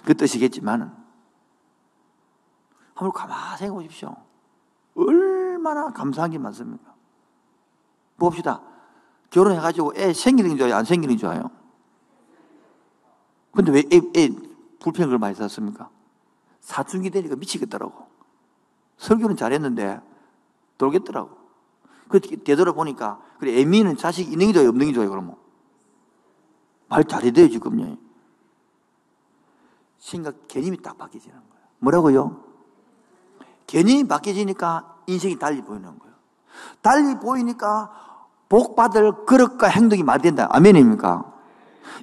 그 뜻이겠지만 한번 가만히 생각해 보십시오. 얼마나 감사한 게 많습니까? 봅시다. 결혼해가지고 애 생기는 게 좋아요? 안 생기는 게 좋아요? 근데 왜 애 불평을 많이 샀습니까? 사춘기 되니까 미치겠더라고. 설교는 잘했는데 돌겠더라고. 그렇게 되돌아보니까 그래 애미는 자식 있는 게 좋아요? 없는 게 좋아요? 그러면 말 잘해야 돼요 지금요. 생각 개념이 딱 바뀌지는 거예요. 뭐라고요? 개념이 바뀌지니까 인생이 달리 보이는 거예요. 달리 보이니까 복받을 그릇과 행동이 말된다. 아멘입니까?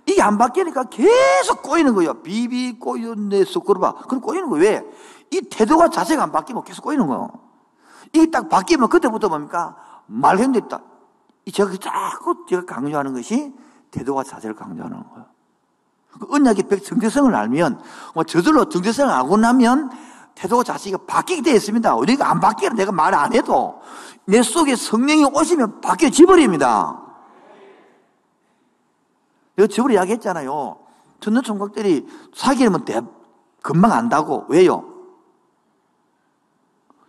이게 안 바뀌니까 계속 꼬이는 거예요. 비비 꼬였네 쑥그러봐. 그럼 꼬이는 거예요. 왜? 이 태도와 자세가 안 바뀌면 계속 꼬이는 거예요. 이게 딱 바뀌면 그때부터 뭡니까? 말행도 있다. 제가 자꾸 제가 강조하는 것이 태도와 자세를 강조하는 거예요. 그 언약의 정체성을 알면, 저절로 정체성을 알고 나면 태도와 자세가 바뀌게 되어 있습니다. 우리가 안 바뀌면 내가 말 안 해도 내 속에 성령이 오시면 바뀌어져 버립니다. 내가 저번에 이야기했잖아요. 전도 총각들이 사귀면 금방 안다고. 왜요?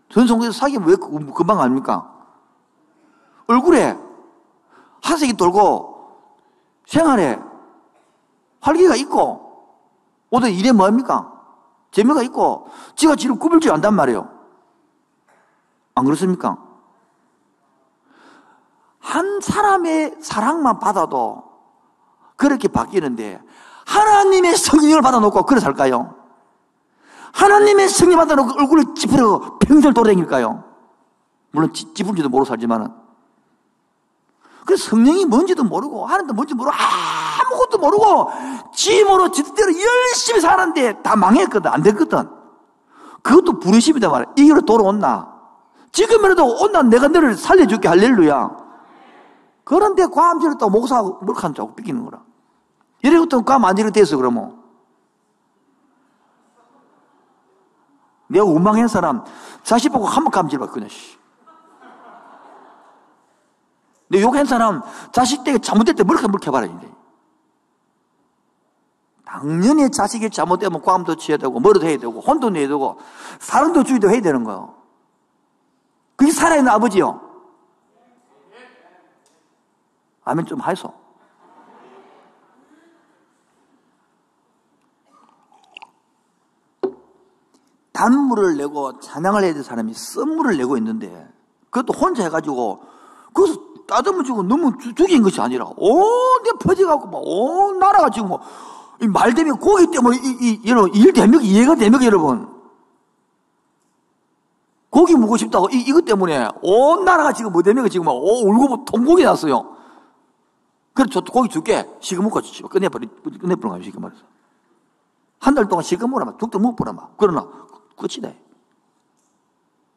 전도 총각들이 사귀면 왜 금방 압니까? 얼굴에 하색이 돌고 생활에 활기가 있고 오늘 일에 뭐합니까? 재미가 있고 지가 지를 꾸밀 줄 안단 말이에요. 안 그렇습니까? 한 사람의 사랑만 받아도 그렇게 바뀌는데 하나님의 성령을 받아놓고 그래 살까요? 하나님의 성령 받아놓고 얼굴을 찌푸려고 평생 돌아다닐까요? 물론 찌푸른지도 모르고 살지만은. 그래서 성령이 뭔지도 모르고 하나님도 뭔지 모르고 아무것도 모르고 지으로 지대로 열심히 사는데 다 망했거든. 안 됐거든. 그것도 부르심이다 말이야. 이 길로 돌아온나. 지금이라도 온나 내가 너를 살려줄게. 할렐루야. 그런데 과암질을 또 목사하고 물칸 자꾸 삐끼는 거라. 이래부터 과암 안 이렇게 됐어 그러면. 내가 원망한 사람 자식 보고 한번 감질 받거든. 내 욕한 사람 자식 때문에 잘못될 때 머리카락 물게 봐라. 이제. 당연히 자식이 잘못되면 과음도 취해야 되고 머리도 해야 되고 혼도 내야 되고 사랑도 주의도 해야 되는 거예요. 그게 살아있는 아버지요. 아멘 좀 하이소. 단물을 내고 찬양을 해야 될 사람이 썸물을 내고 있는데 그것도 혼자 해가지고 그것을 따듬어주고 너무 죽인 것이 아니라 온 데 퍼져갖고 막 온 나라가 지금 뭐 말 되면 고기 때문에 여러분 일 대명 이해가 됩니까 여러분? 고기 먹고 싶다고 이것 때문에 온 나라가 지금 뭐 되면 지금 막 울고 통곡이 났어요. 그래서 저 고기 줄게 시금 먹고 끝내버리는 거야 시금 말해서 한 달 동안 시금 먹으라면 죽도 못 보라마 그러나 끝이다.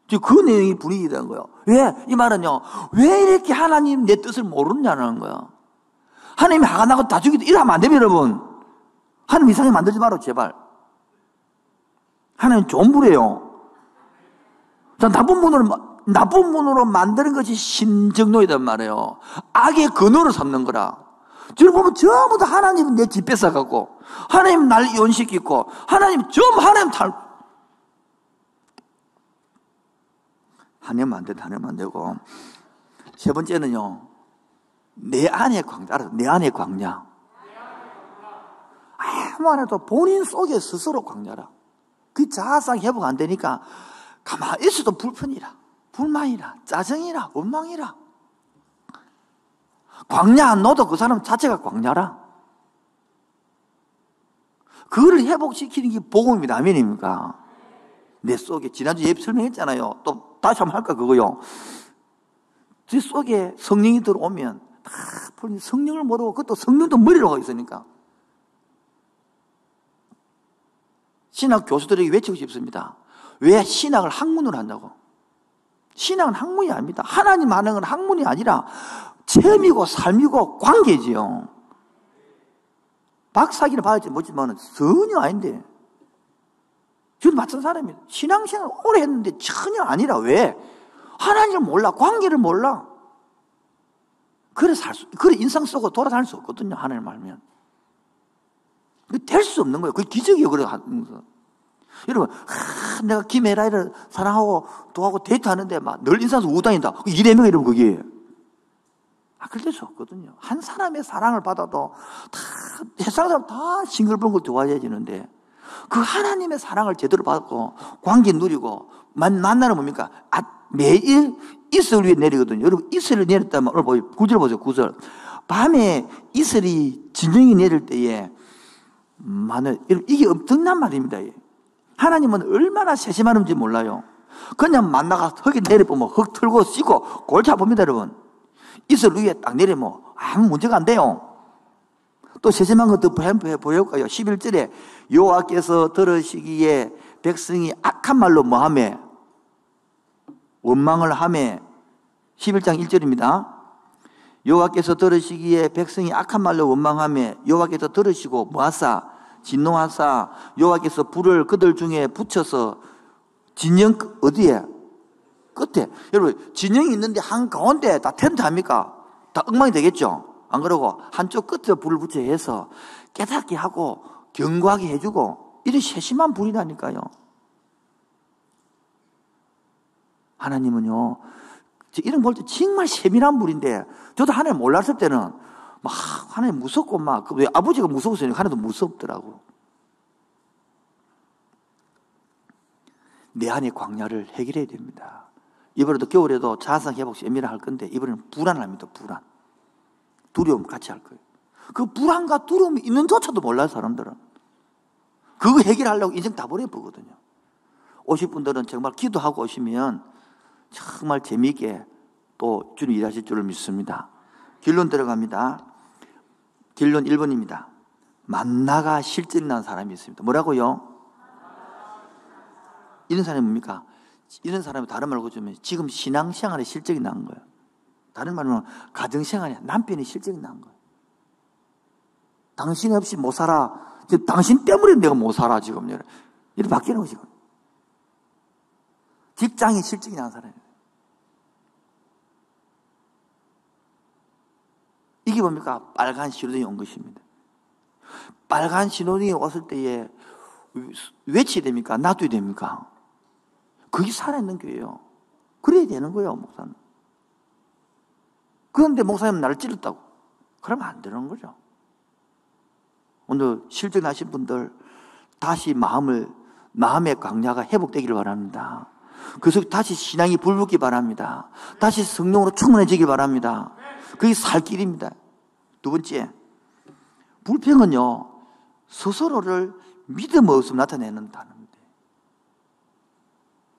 지금 그 내용이 분위기가 된 거예요. 왜? 이 말은요, 왜 이렇게 하나님 내 뜻을 모르느냐는 거예요. 하나님이 화가 나고 다 죽이도 이러면 안 됩니다, 여러분. 하나님 이상하게 만들지 마라, 제발. 하나님 좋은 분이에요. 자, 나쁜 분으로 만드는 것이 신정노이단 말이에요. 악의 근원을 삼는 거라. 지금 보면 전부 다 하나님은 내 집 뺏어갖고, 하나님 날 이혼시키고, 하나님 전부 하나님 하나면 안 돼, 하나면 안 되고. 세 번째는요, 내 안의 광야, 알아? 내 안의 광야. 아무 안 해도 본인 속에 스스로 광야라. 그 자아상 회복 안 되니까 가만히 있어도 불편이라, 불만이라, 짜증이라, 원망이라. 광야 안 넣어도 그 사람 자체가 광야라. 그거를 회복시키는 게 복음입니다. 아멘입니까? 내 속에, 지난주 예배 설명했잖아요. 또 다시 한번 할까, 그거요. 내 속에 성령이 들어오면, 성령을 모르고, 그것도 성령도 머리로 가 있으니까. 신학 교수들에게 외치고 싶습니다. 왜 신학을 학문으로 한다고? 신학은 학문이 아닙니다. 하나님 아는 건 학문이 아니라 체험이고 삶이고 관계지요. 박사기를 받을지 못지만 전혀 아닌데. 저도 마찬 사람이에요. 신앙생활 오래 했는데 전혀 아니라. 왜? 하나님을 몰라. 관계를 몰라. 그래 인상 쓰고 돌아다닐 수 없거든요. 하나님 알면. 될 수 없는 거예요. 그게 기적이에요. 그래 하는 거. 여러분, 내가 김혜라이를 사랑하고 도하고 데이트하는데 막 늘 인상서 우다닌다. 이래명 이러면 그게. 그럴 수 없거든요. 한 사람의 사랑을 받아도 세상 사람 다 싱글벙글 걸 좋아해지는데 그 하나님의 사랑을 제대로 받고 관계 누리고 만나는 뭡니까? 매일 이슬 위에 내리거든요. 여러분, 이슬을 내렸다면 오늘 보세요. 9절 보세요. 9절. 밤에 이슬이 진정이 내릴 때에 여러분, 이게 엄청난 말입니다. 하나님은 얼마나 세심한지 몰라요. 그냥 만나가 흙에 내려보면 흙 털고 씻고 골치 아픕니다, 여러분. 이슬 위에 딱 내리면 아무 문제가 안 돼요. 또 세심한 것도 보여볼까요? 11절에 여호와께서 들으시기에 백성이 악한 말로 뭐하매? 원망을 하매. 11장 1절입니다. 여호와께서 들으시기에 백성이 악한 말로 원망하며 여호와께서 들으시고 뭐하사? 진노하사 여호와께서 불을 그들 중에 붙여서 진영 어디에? 끝에. 여러분, 진영이 있는데 한가운데 다 텐트 합니까? 다 엉망이 되겠죠? 안 그러고 한쪽 끝에 불을 붙여 해서 깨닫게 하고 견고하게 해주고 이런 세심한 불이라니까요. 하나님은요, 이런 볼 때 정말 세밀한 불인데 저도 하나님 몰랐을 때는 막 하나님 무섭고 막 왜 아버지가 무서워서 하나님도 무섭더라고. 내 안의 광야를 해결해야 됩니다. 이번에도 겨울에도 자아상 회복 세미나 할 건데 이번에는 불안합니다. 불안. 두려움 같이 할 거예요. 그 불안과 두려움이 있는 조차도 몰라요. 사람들은. 그거 해결하려고 인생 다 버려보거든요. 오실 분들은 정말 기도하고 오시면 정말 재미있게 또 주님 일하실 줄을 믿습니다. 결론 들어갑니다. 결론 1번입니다. 만나가 실증이 난 사람이 있습니다. 뭐라고요? 이런 사람이 뭡니까? 이런 사람이 다른 말로 주면 지금 신앙생활에 실증이 난 거예요. 다른 말로 가정생활에 남편이 실증이 난 거예요. 당신 없이 못 살아. 당신 때문에 내가 못 살아 지금. 이렇게 바뀌는 거지. 직장이 실증이 난 사람이에요. 이게 뭡니까? 빨간 신호등이 온 것입니다. 빨간 신호등이 왔을 때에 외쳐야 됩니까? 놔둬야 됩니까? 그게 살아있는 교회예요. 그래야 되는 거예요, 목사는. 그런데 목사님은 나를 찔렀다고. 그러면 안 되는 거죠. 오늘 실증나신 분들 다시 마음의 광야가 회복되기를 바랍니다. 그래서 다시 신앙이 불붙기 바랍니다. 다시 성령으로 충만해지길 바랍니다. 그게 살 길입니다. 두 번째, 불평은요, 스스로를 믿음 없음 나타내는 단어입니다.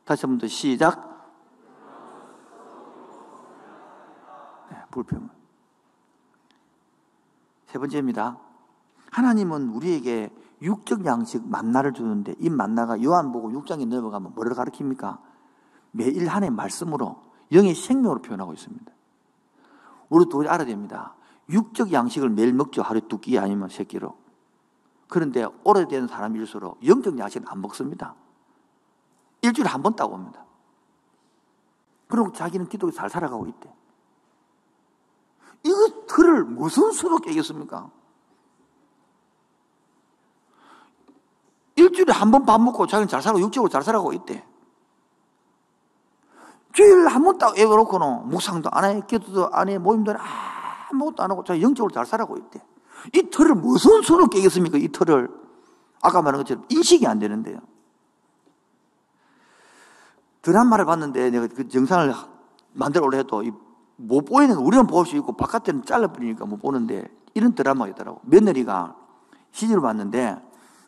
다시 한 번 더 시작. 네, 불평은. 세 번째입니다. 하나님은 우리에게 육적 양식 만나를 주는데 이 만나가 요한복음 6장에 넘어가면 뭐를 가르칩니까? 매일 하나님의 말씀으로 영의 생명으로 표현하고 있습니다. 우리도 알아야 됩니다. 육적 양식을 매일 먹죠. 하루에 2끼 아니면 3끼로. 그런데 오래된 사람일수록 영적 양식은 안 먹습니다. 일주일에 한 번 따고 옵니다. 그리고 자기는 기독에 잘 살아가고 있대. 이거 틀을 무슨 수로 깨겠습니까? 일주일에 한 번 밥 먹고 자기는 잘 살고 육적으로 잘 살아가고 있대. 주일 한 번 딱 애워놓고는 묵상도 안 해, 기도도 안 해, 모임도 아무것도 안 하고 자기 영적으로 잘 살아가고 있대. 이 틀을 무슨 수로 깨겠습니까? 이 틀을. 아까 말한 것처럼 인식이 안 되는데요. 드라마를 봤는데 내가 그 영상을 만들어 오려 해도 못 보이는 거 우리는 볼 수 있고 바깥에는 잘라버리니까 못 보는데 이런 드라마가 있더라고. 며느리가 시집을 왔는데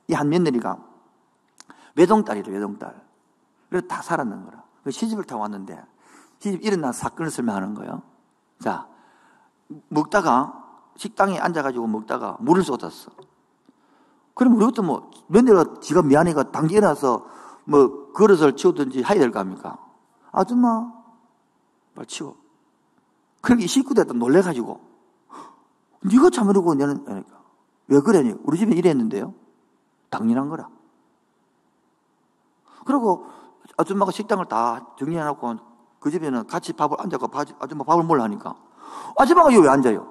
이 한 며느리가 외동딸이래, 외동딸. 그래서 다 살았는 거라. 시집을 타고 왔는데 시집 일어난 사건을 설명하는 거예요. 자, 먹다가 식당에 앉아가지고 먹다가 물을 쏟았어. 그럼 우리부터 뭐 며느리가 지가 미안해가 당장 일어나서 뭐 그릇을 치우든지 해야 될 거 아닙니까? 아줌마 빨리 치워. 그러니까 이 식구들이 놀래가지고 네가 참으려고 내는 그러니까 왜 그러니? 우리 집에 이랬는데요. 당연한 거라. 그리고 아줌마가 식당을 다 정리해놓고 그 집에는 같이 밥을 앉아서 아줌마 밥을 몰라 하니까 아줌마가 여기 왜 앉아요?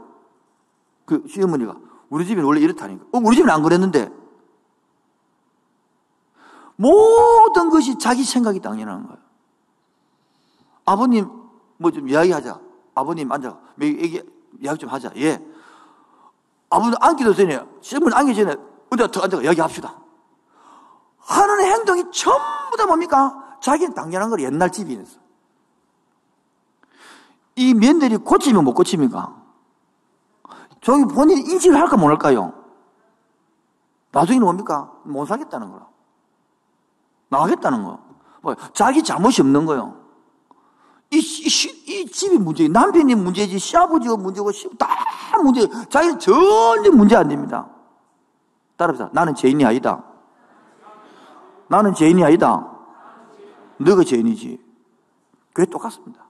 그 시어머니가 우리 집은 원래 이렇다니까. 우리 집은 안 그랬는데. 모든 것이 자기 생각이 당연한 거예요. 아버님 뭐 좀 이야기하자. 아버님 앉아. 이야기 좀 하자. 예. 아버님 앉기도 전에 시어머니 앉기 전에 어디 더 앉아서 이야기합시다. 하는 행동이 전부 다 뭡니까? 자기는 당연한 걸 옛날 집이었어. 이 며느리 고치면 못 고칩니까? 저기 본인 인식을 할까 못 할까요? 나중에는 뭡니까? 못 살겠다는 거라. 나가겠다는 거. 뭐, 자기 잘못이 없는 거요. 이 집이 문제지. 남편이 문제지. 시아버지가 문제고, 다 문제. 자기는 전혀 문제 안 됩니다. 따라합시다. 나는 죄인이 아니다. 나는 죄인이 아니다. 너가 죄인이지. 그게 똑같습니다.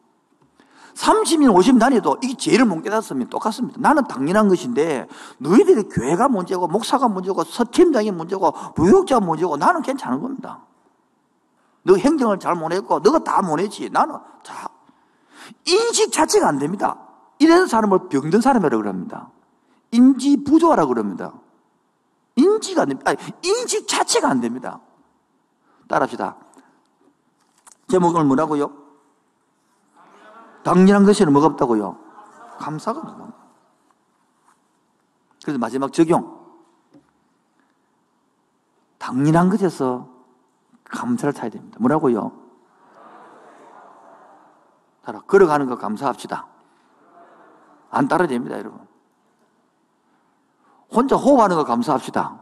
30년, 50년 다녀도 이게 죄를 못 깨닫으면 똑같습니다. 나는 당연한 것인데 너희들이 교회가 문제고 목사가 문제고 서팀장이 문제고 부역자가 문제고 나는 괜찮은 겁니다. 너 행정을 잘 못했고 너가 다 못했지. 나는 인식 자체가 안 됩니다. 이런 사람을 병든 사람이라고 그럽니다. 인지 부조화라고 그럽니다. 인지가 안 됩니다. 인식 자체가 안 됩니다. 따라합시다. 제목을 뭐라고요? 당연한 것에는 뭐가 없다고요? 감사가 없다. 그래서 마지막 적용. 당연한 것에서 감사를 타야 됩니다. 뭐라고요? 따라 걸어가는 거 감사합시다. 안 따라야 됩니다, 여러분. 혼자 호흡하는 거 감사합시다.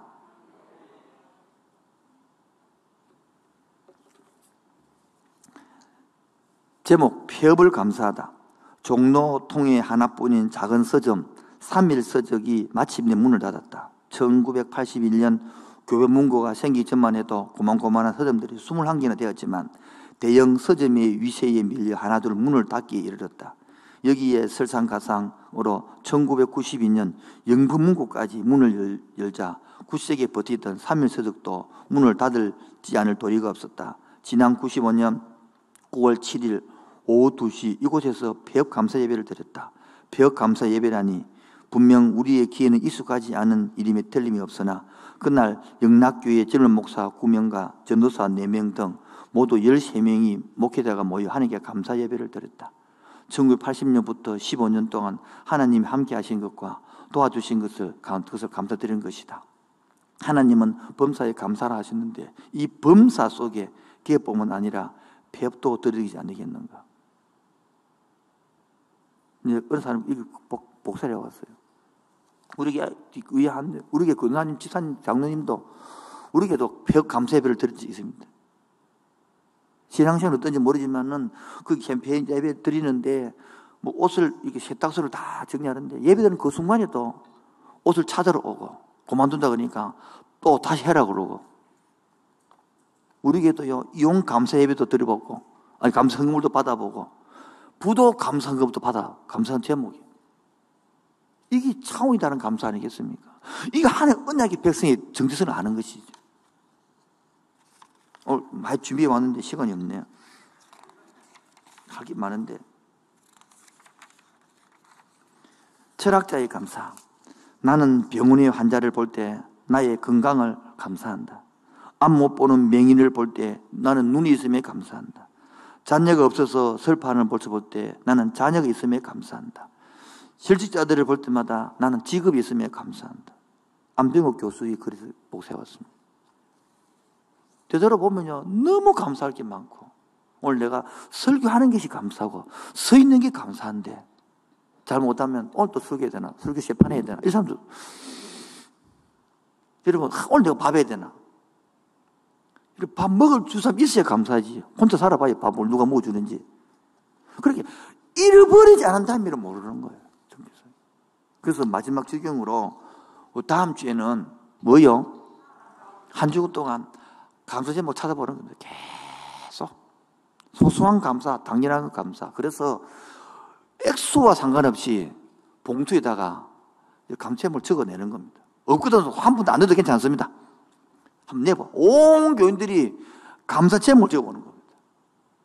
제목, 폐업을 감사하다. 종로 통에 하나뿐인 작은 서점 3일 서적이 마침내 문을 닫았다. 1981년 교회 문고가 생기기 전만 해도 고만고만한 서점들이 21개나 되었지만 대형 서점의 위세에 밀려 하나둘 문을 닫기에 이르렀다. 여기에 설상가상으로 1992년 영부문고까지 문을 열자 굳세게 버티던 3일 서적도 문을 닫지 않을 도리가 없었다. 지난 95년 9월 7일 오후 2시 이곳에서 폐업 감사 예배를 드렸다. 폐업 감사 예배라니 분명 우리의 귀에는 익숙하지 않은 이름에 틀림이 없으나 그날 영락교회 젊은 목사 9명과 전도사 4명 등 모두 13명이 목회자가 모여 하나님께 감사 예배를 드렸다. 1980년부터 15년 동안 하나님이 함께 하신 것과 도와주신 그것을 감사드리는 것이다. 하나님은 범사에 감사를 하셨는데 이 범사 속에 기업뿐만 아니라 폐업도 드리지 않겠는가? 이제 어느 사람이 이거 복사를 해왔어요. 우리에게 의아한데, 우리에게 권사님, 지사님, 장로님도 우리에게도 폐업 감사 예배를 드린 적이 있습니다. 신앙생활 어떤지 모르지만은 그 캠페인 예배 드리는데 뭐 옷을 이렇게 세탁소를 다 정리하는데 예배드리는 그 순간에도 옷을 찾으러 오고 그만둔다 그러니까 또 다시 해라 그러고 우리에게도요 이용 감사 예배도 드려보고 아니 감사 헌금도 받아보고 부도 감사 헌금도 받아 감사한 제목이 이게 차원이 다른 감사 아니겠습니까? 이거 하나의 언약의 백성의 정체성을 아는 것이죠. 오늘 많이 준비해 왔는데 시간이 없네요. 할 게 많은데. 철학자의 감사. 나는 병원의 환자를 볼 때 나의 건강을 감사한다. 앞 못 보는 명인을 볼 때 나는 눈이 있음에 감사한다. 자녀가 없어서 슬퍼하는 모습을 볼 때 나는 자녀가 있음에 감사한다. 실직자들을 볼 때마다 나는 직업이 있음에 감사한다. 안병호 교수의 글을 복사해왔습니다. 되돌아보면요 너무 감사할 게 많고 오늘 내가 설교하는 것이 감사하고 서 있는 게 감사한데 잘못하면 오늘 또 설교해야 되나? 설교 세판해야 되나? 이 사람들 여러분 오늘 내가 밥 해야 되나? 밥 먹을 주 사람 있어야 감사하지. 혼자 살아봐야 밥을 누가 먹어주는지. 그렇게 잃어버리지 않는다면 모르는 거예요. 그래서 마지막 적용으로 다음 주에는 뭐요? 한 주 동안 감사 제목 찾아보는 겁니다. 계속 소소한 감사, 당연한 감사. 그래서 액수와 상관없이 봉투에다가 감사 제목을 적어내는 겁니다. 없거든 한 분도 안 넣어도 괜찮습니다. 한번 내봐. 온 교인들이 감사 제목을 적어보는 겁니다.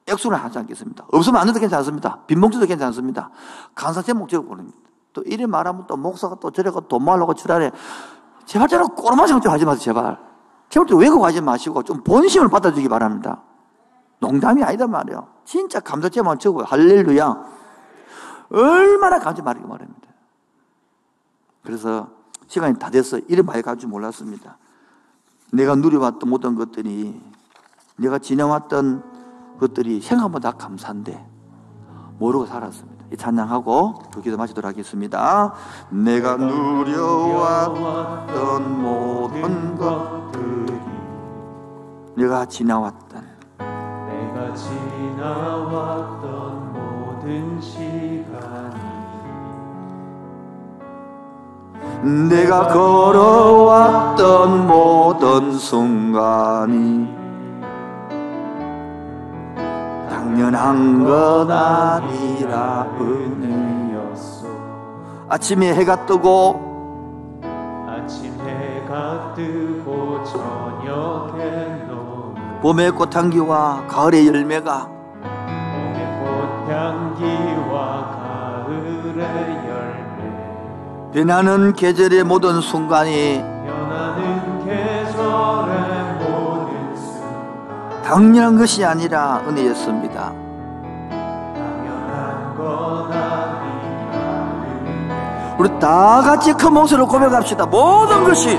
액수는 하지 않겠습니다. 없으면 안 넣어도 괜찮습니다. 빈 봉투도 괜찮습니다. 감사 제목 적어보는 겁니다. 또 이리 말하면 또 목사가 또 저래가 돈 말라고 지랄해. 제발 저런 꼬르마 생각 좀 하지 마세요. 제발. 제발 좀 왜곡하지 마시고 좀 본심을 받아주기 바랍니다. 농담이 아니다 말이에요. 진짜 감사 제목만 적어요. 할렐루야. 얼마나 감사 말이기 말입니다. 그래서 시간이 다 돼서 이래 많이 갈 줄 몰랐습니다. 내가 누려왔던 모든 것들이, 내가 지내왔던 것들이 생각보다 감사한데 모르고 살았습니다. 이 찬양하고 또 기도 마치도록 하겠습니다. 내가 누려왔던 모든 것들이, 내가 지나왔던 모든 시간이, 내가 걸어왔던 모든 순간이 당연한 것 아니라 은혜였소. 아침에 해가 뜨고 저녁에 노을, 봄의 꽃향기와 가을의 열매가, 변하는 계절의 모든 순간이 당연한 것이 아니라 은혜였습니다. 우리 다 같이 큰 목소리로 고백합시다. 모든 것이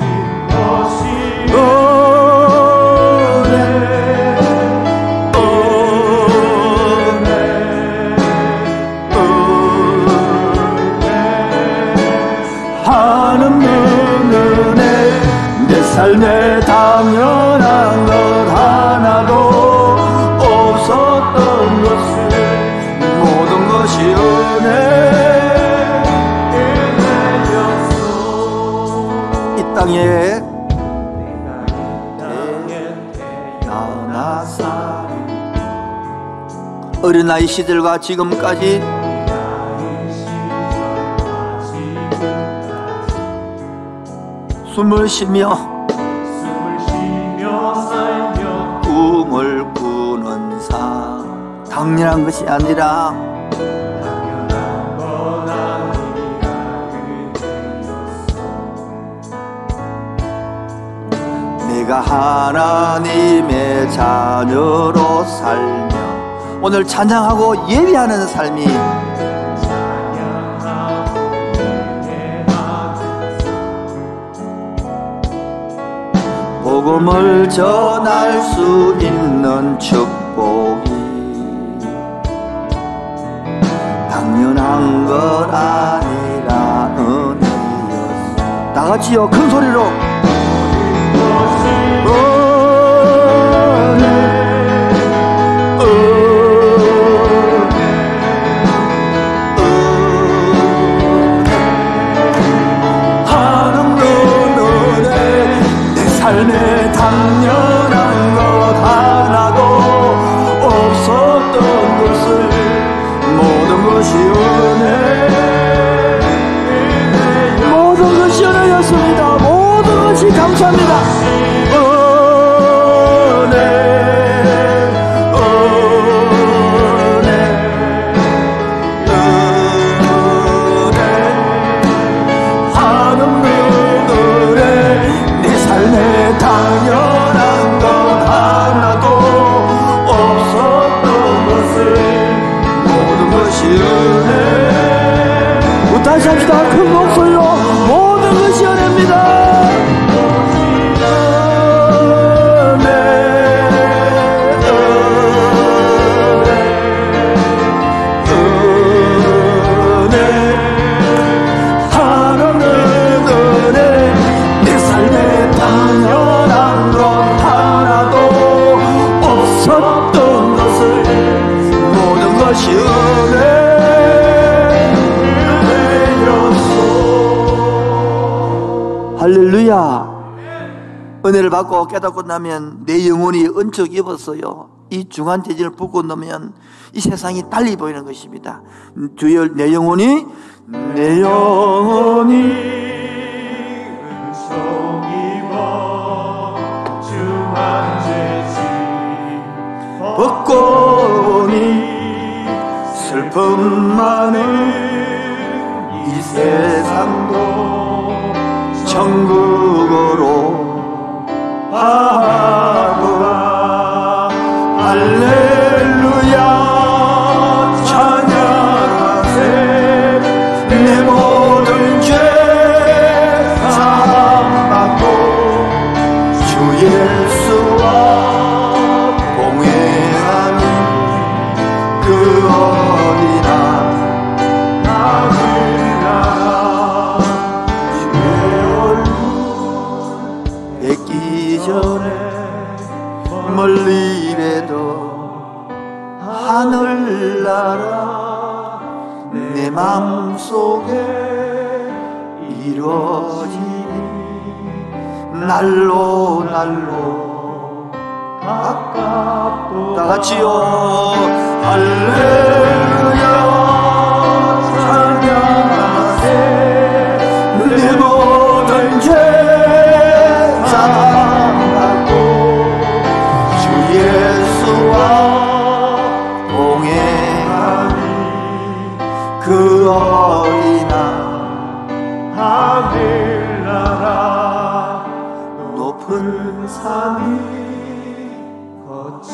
내 삶에 당연한 것 하나도 없었던 것을, 모든 것이 은혜였소. 이 땅에 태어나 살이, 어린 나이 시절과 지금까지 숨을 쉬며 살며 꿈을 꾸는 삶, 당연한 것이 아니라 내가 하나님의 자녀로 살며 오늘 찬양하고 예배하는 삶이 복음을 전할 수 있는 축복이 당연한 것 아니라 은혜였어. 다 같이요, 큰 소리로 삶에 당연한 것 하나도 없었던 것을, 모든 것이 은혜, 모든 것이 은혜였습니다. 모든 것이 감사합니다. 당연한 것 하나도 없었던 것을, 모든 것이 은혜. 다시 합시다. 큰 목소리로 모든 것이 은혜입니다. 할렐루야. 은혜를 받고 깨닫고 나면 내 영혼이 은총 입었어요. 이 중한 재질을 붙고 나면 이 세상이 달리 보이는 것입니다. 주여, 내 영혼이 은총 입어 중한 재질 벗고니 슬픔 많은 이 세상도 천국으로 하노라. 할렐루야. 찬양하세. 내 모든 죄 사함받고 주 예수와 공회하니 그 어디나 하늘나라. 주의 얼굴 뵙기 전에 멀리 봬도 하늘나라 내 마음속에 이루어지니 날로 날로 가깝도다. 같이요. 할렐루야. 찬양하세. 내 모든 죄 사함받고 주 예수와 동행하니 그 어디나 하늘나라. 높은 산이 거친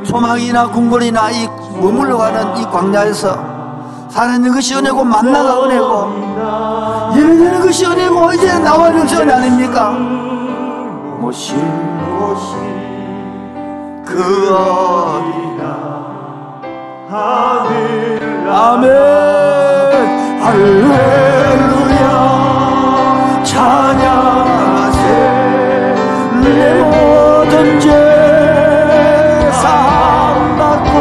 소망이나 궁궐이나 이 머물러가는 이 광야에서 살아있는 것이 은혜고 만나가 은혜고 예배되는 것이 은혜고 이제 나와 주신 은혜 아닙니까? 모신 곳이 그 어디나 하늘나라. 아멘. 할렐루야. 찬양하세. 내 모든 죄 사함받고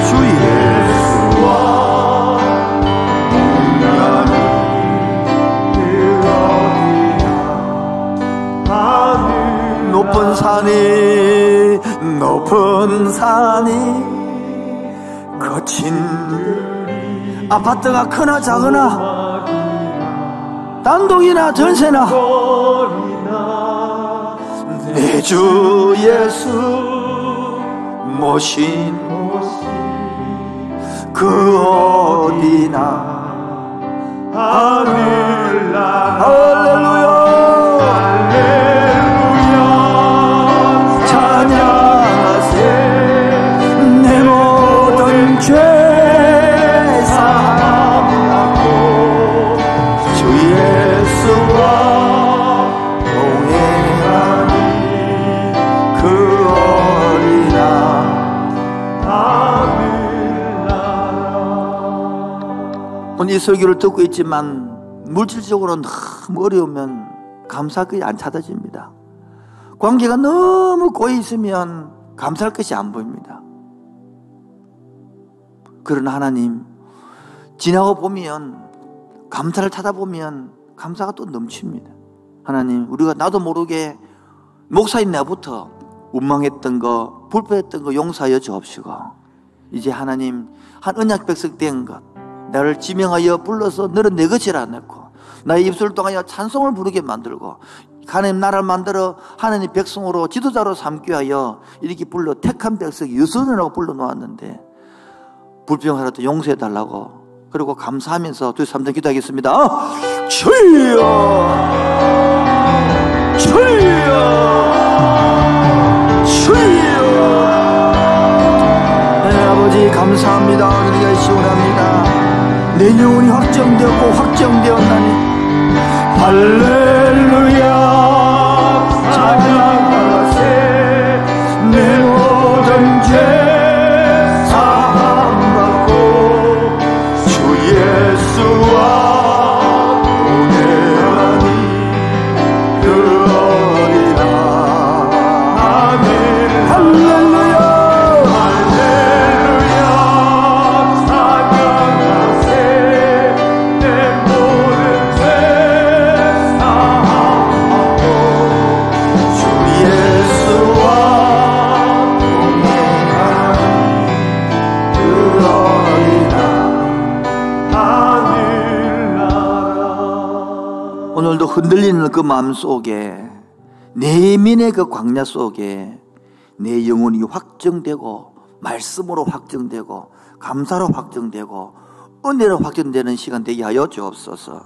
주 예수와 동행하니 그 어디나 하늘. 높은 산이 거친 아파트가 크나 작으나 단독이나 전세나 내 주 예수 모신 그 어디나 하늘나라. 할렐루야. 할렐루야. 찬양하세. 내 모든 죄 사함받고 주 예수와 동행하니 그 어디나 하늘나라. 오늘 이 설교를 듣고 있지만 물질적으로 너무 어려우면 감사할 것이 안 찾아집니다. 관계가 너무 꼬여 있으면 감사할 것이 안 보입니다. 그러나 하나님, 지나고 보면 감사를 찾아보면 감사가 또 넘칩니다. 하나님, 우리가 나도 모르게 목사인 나부터 원망했던 거, 불평했던 거 용서하여 주옵시고, 이제 하나님 한 언약 백성 된 것, 나를 지명하여 불러서 너는 내 것이라 넣고 나의 입술을 통하여 찬송을 부르게 만들고 하나님 나라를 만들어 하나님 백성으로 지도자로 삼기 위하여 이렇게 불러 택한 백성 유선이라고 불러놓았는데 불평하라도 용서해달라고, 그리고 감사하면서 두 삼전 기도하겠습니다. 주여 주여 주여. 네, 아버지 감사합니다. 우리가 시원합니다. 내 영혼이 확정되었고 확정되었나니 할렐루야. 찬양하세. 내 모든 죄 사함받고 주 예수와 동행하니 그 어디나 아멘. 할렐루야. 오늘도 흔들리는 그 마음 속에, 내면의 그 광야 속에 내 영혼이 확정되고, 말씀으로 확정되고, 감사로 확정되고, 은혜로 확정되는 시간 되게 하여 주옵소서.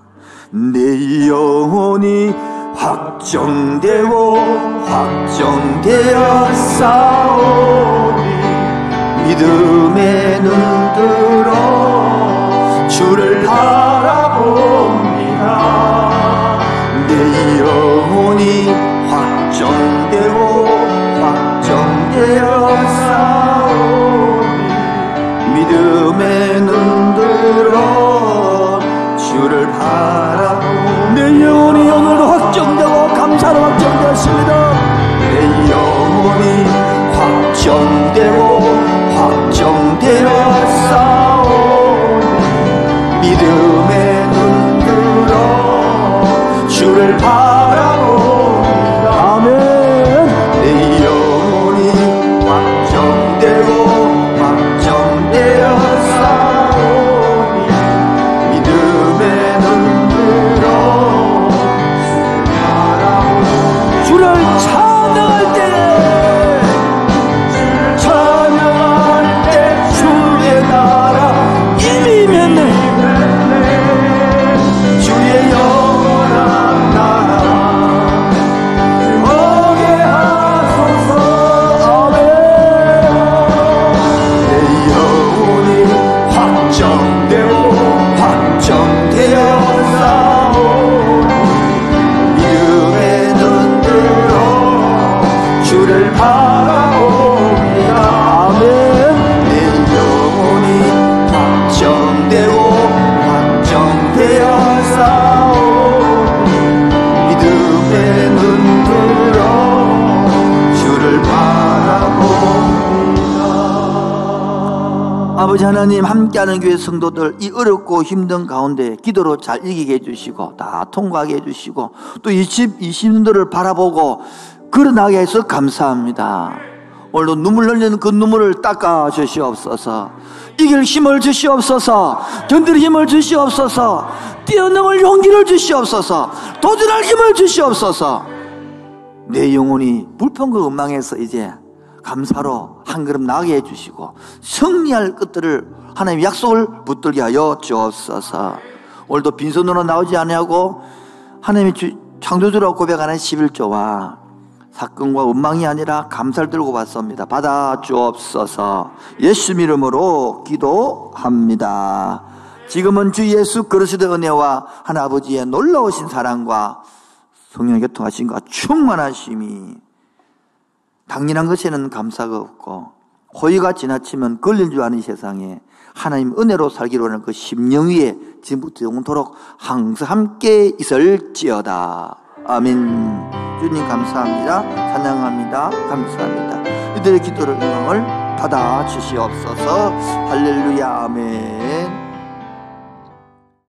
내 영혼이 확정되고 확정되어 싸우니 믿음의 눈 들어 주를 바라봅니다. 내 영혼이 확정되고 확정되어 싸우니 믿음의 눈 들어 주를 바라봅니다. 내 영혼이 오늘도 확정되고 감사로 확정되었습니다. 내 영혼이 확정되고 확정되어 싸우니 믿음의 눈 들어 주를 바라봅니다. 아멘. 내 영혼이 확정되고 확정되어 싸우니 믿음의 눈 들어 주를 찬양할 때, 찬양할 때 주의 나라 임이면네 주의 영원한 나라 오게 하소서. 아멘. 내 영혼이 확정되고 확정되어 싸우니 믿음의 눈 들어 주를 바라봅니다. 아멘. 내 영혼이 확정되고 확정되어 싸우니 믿음의 눈 들어 주를 바라봅니다. 아버지 하나님, 함께하는 교회 성도들 이 어렵고 힘든 가운데 기도로 잘 이기게 해주시고 다 통과하게 해주시고 또 이 집 이 신들을 바라보고 걸어나게 해서 감사합니다. 오늘도 눈물 흘리는 그 눈물을 닦아 주시옵소서. 이길 힘을 주시옵소서. 견딜 힘을 주시옵소서. 뛰어넘을 용기를 주시옵소서. 도전할 힘을 주시옵소서. 내 영혼이 불평과 원망해서 이제 감사로 한 걸음 나가게 해주시고 승리할 것들을 하나님의 약속을 붙들게 하여 주옵소서. 오늘도 빈손으로 나오지 아니하고 하나님의 창조주라고 고백하는 11조와 사건과 원망이 아니라 감사를 들고 왔습니다. 받아 주옵소서. 예수 이름으로 기도합니다. 지금은 주 예수 그리스도의 은혜와 하나님 아버지의 놀라우신 사랑과 성령의 교통하심과 충만하심이 당연한 것에는 감사가 없고 호의가 지나치면 걸린 줄 아는 이 세상에 하나님 은혜로 살기로 하는 그 심령 위에 지금부터 영원토록 항상 함께 있을지어다. 아멘. 주님 감사합니다. 찬양합니다. 감사합니다. 이들의 기도를 영광을 받아 주시옵소서. 할렐루야. 아멘.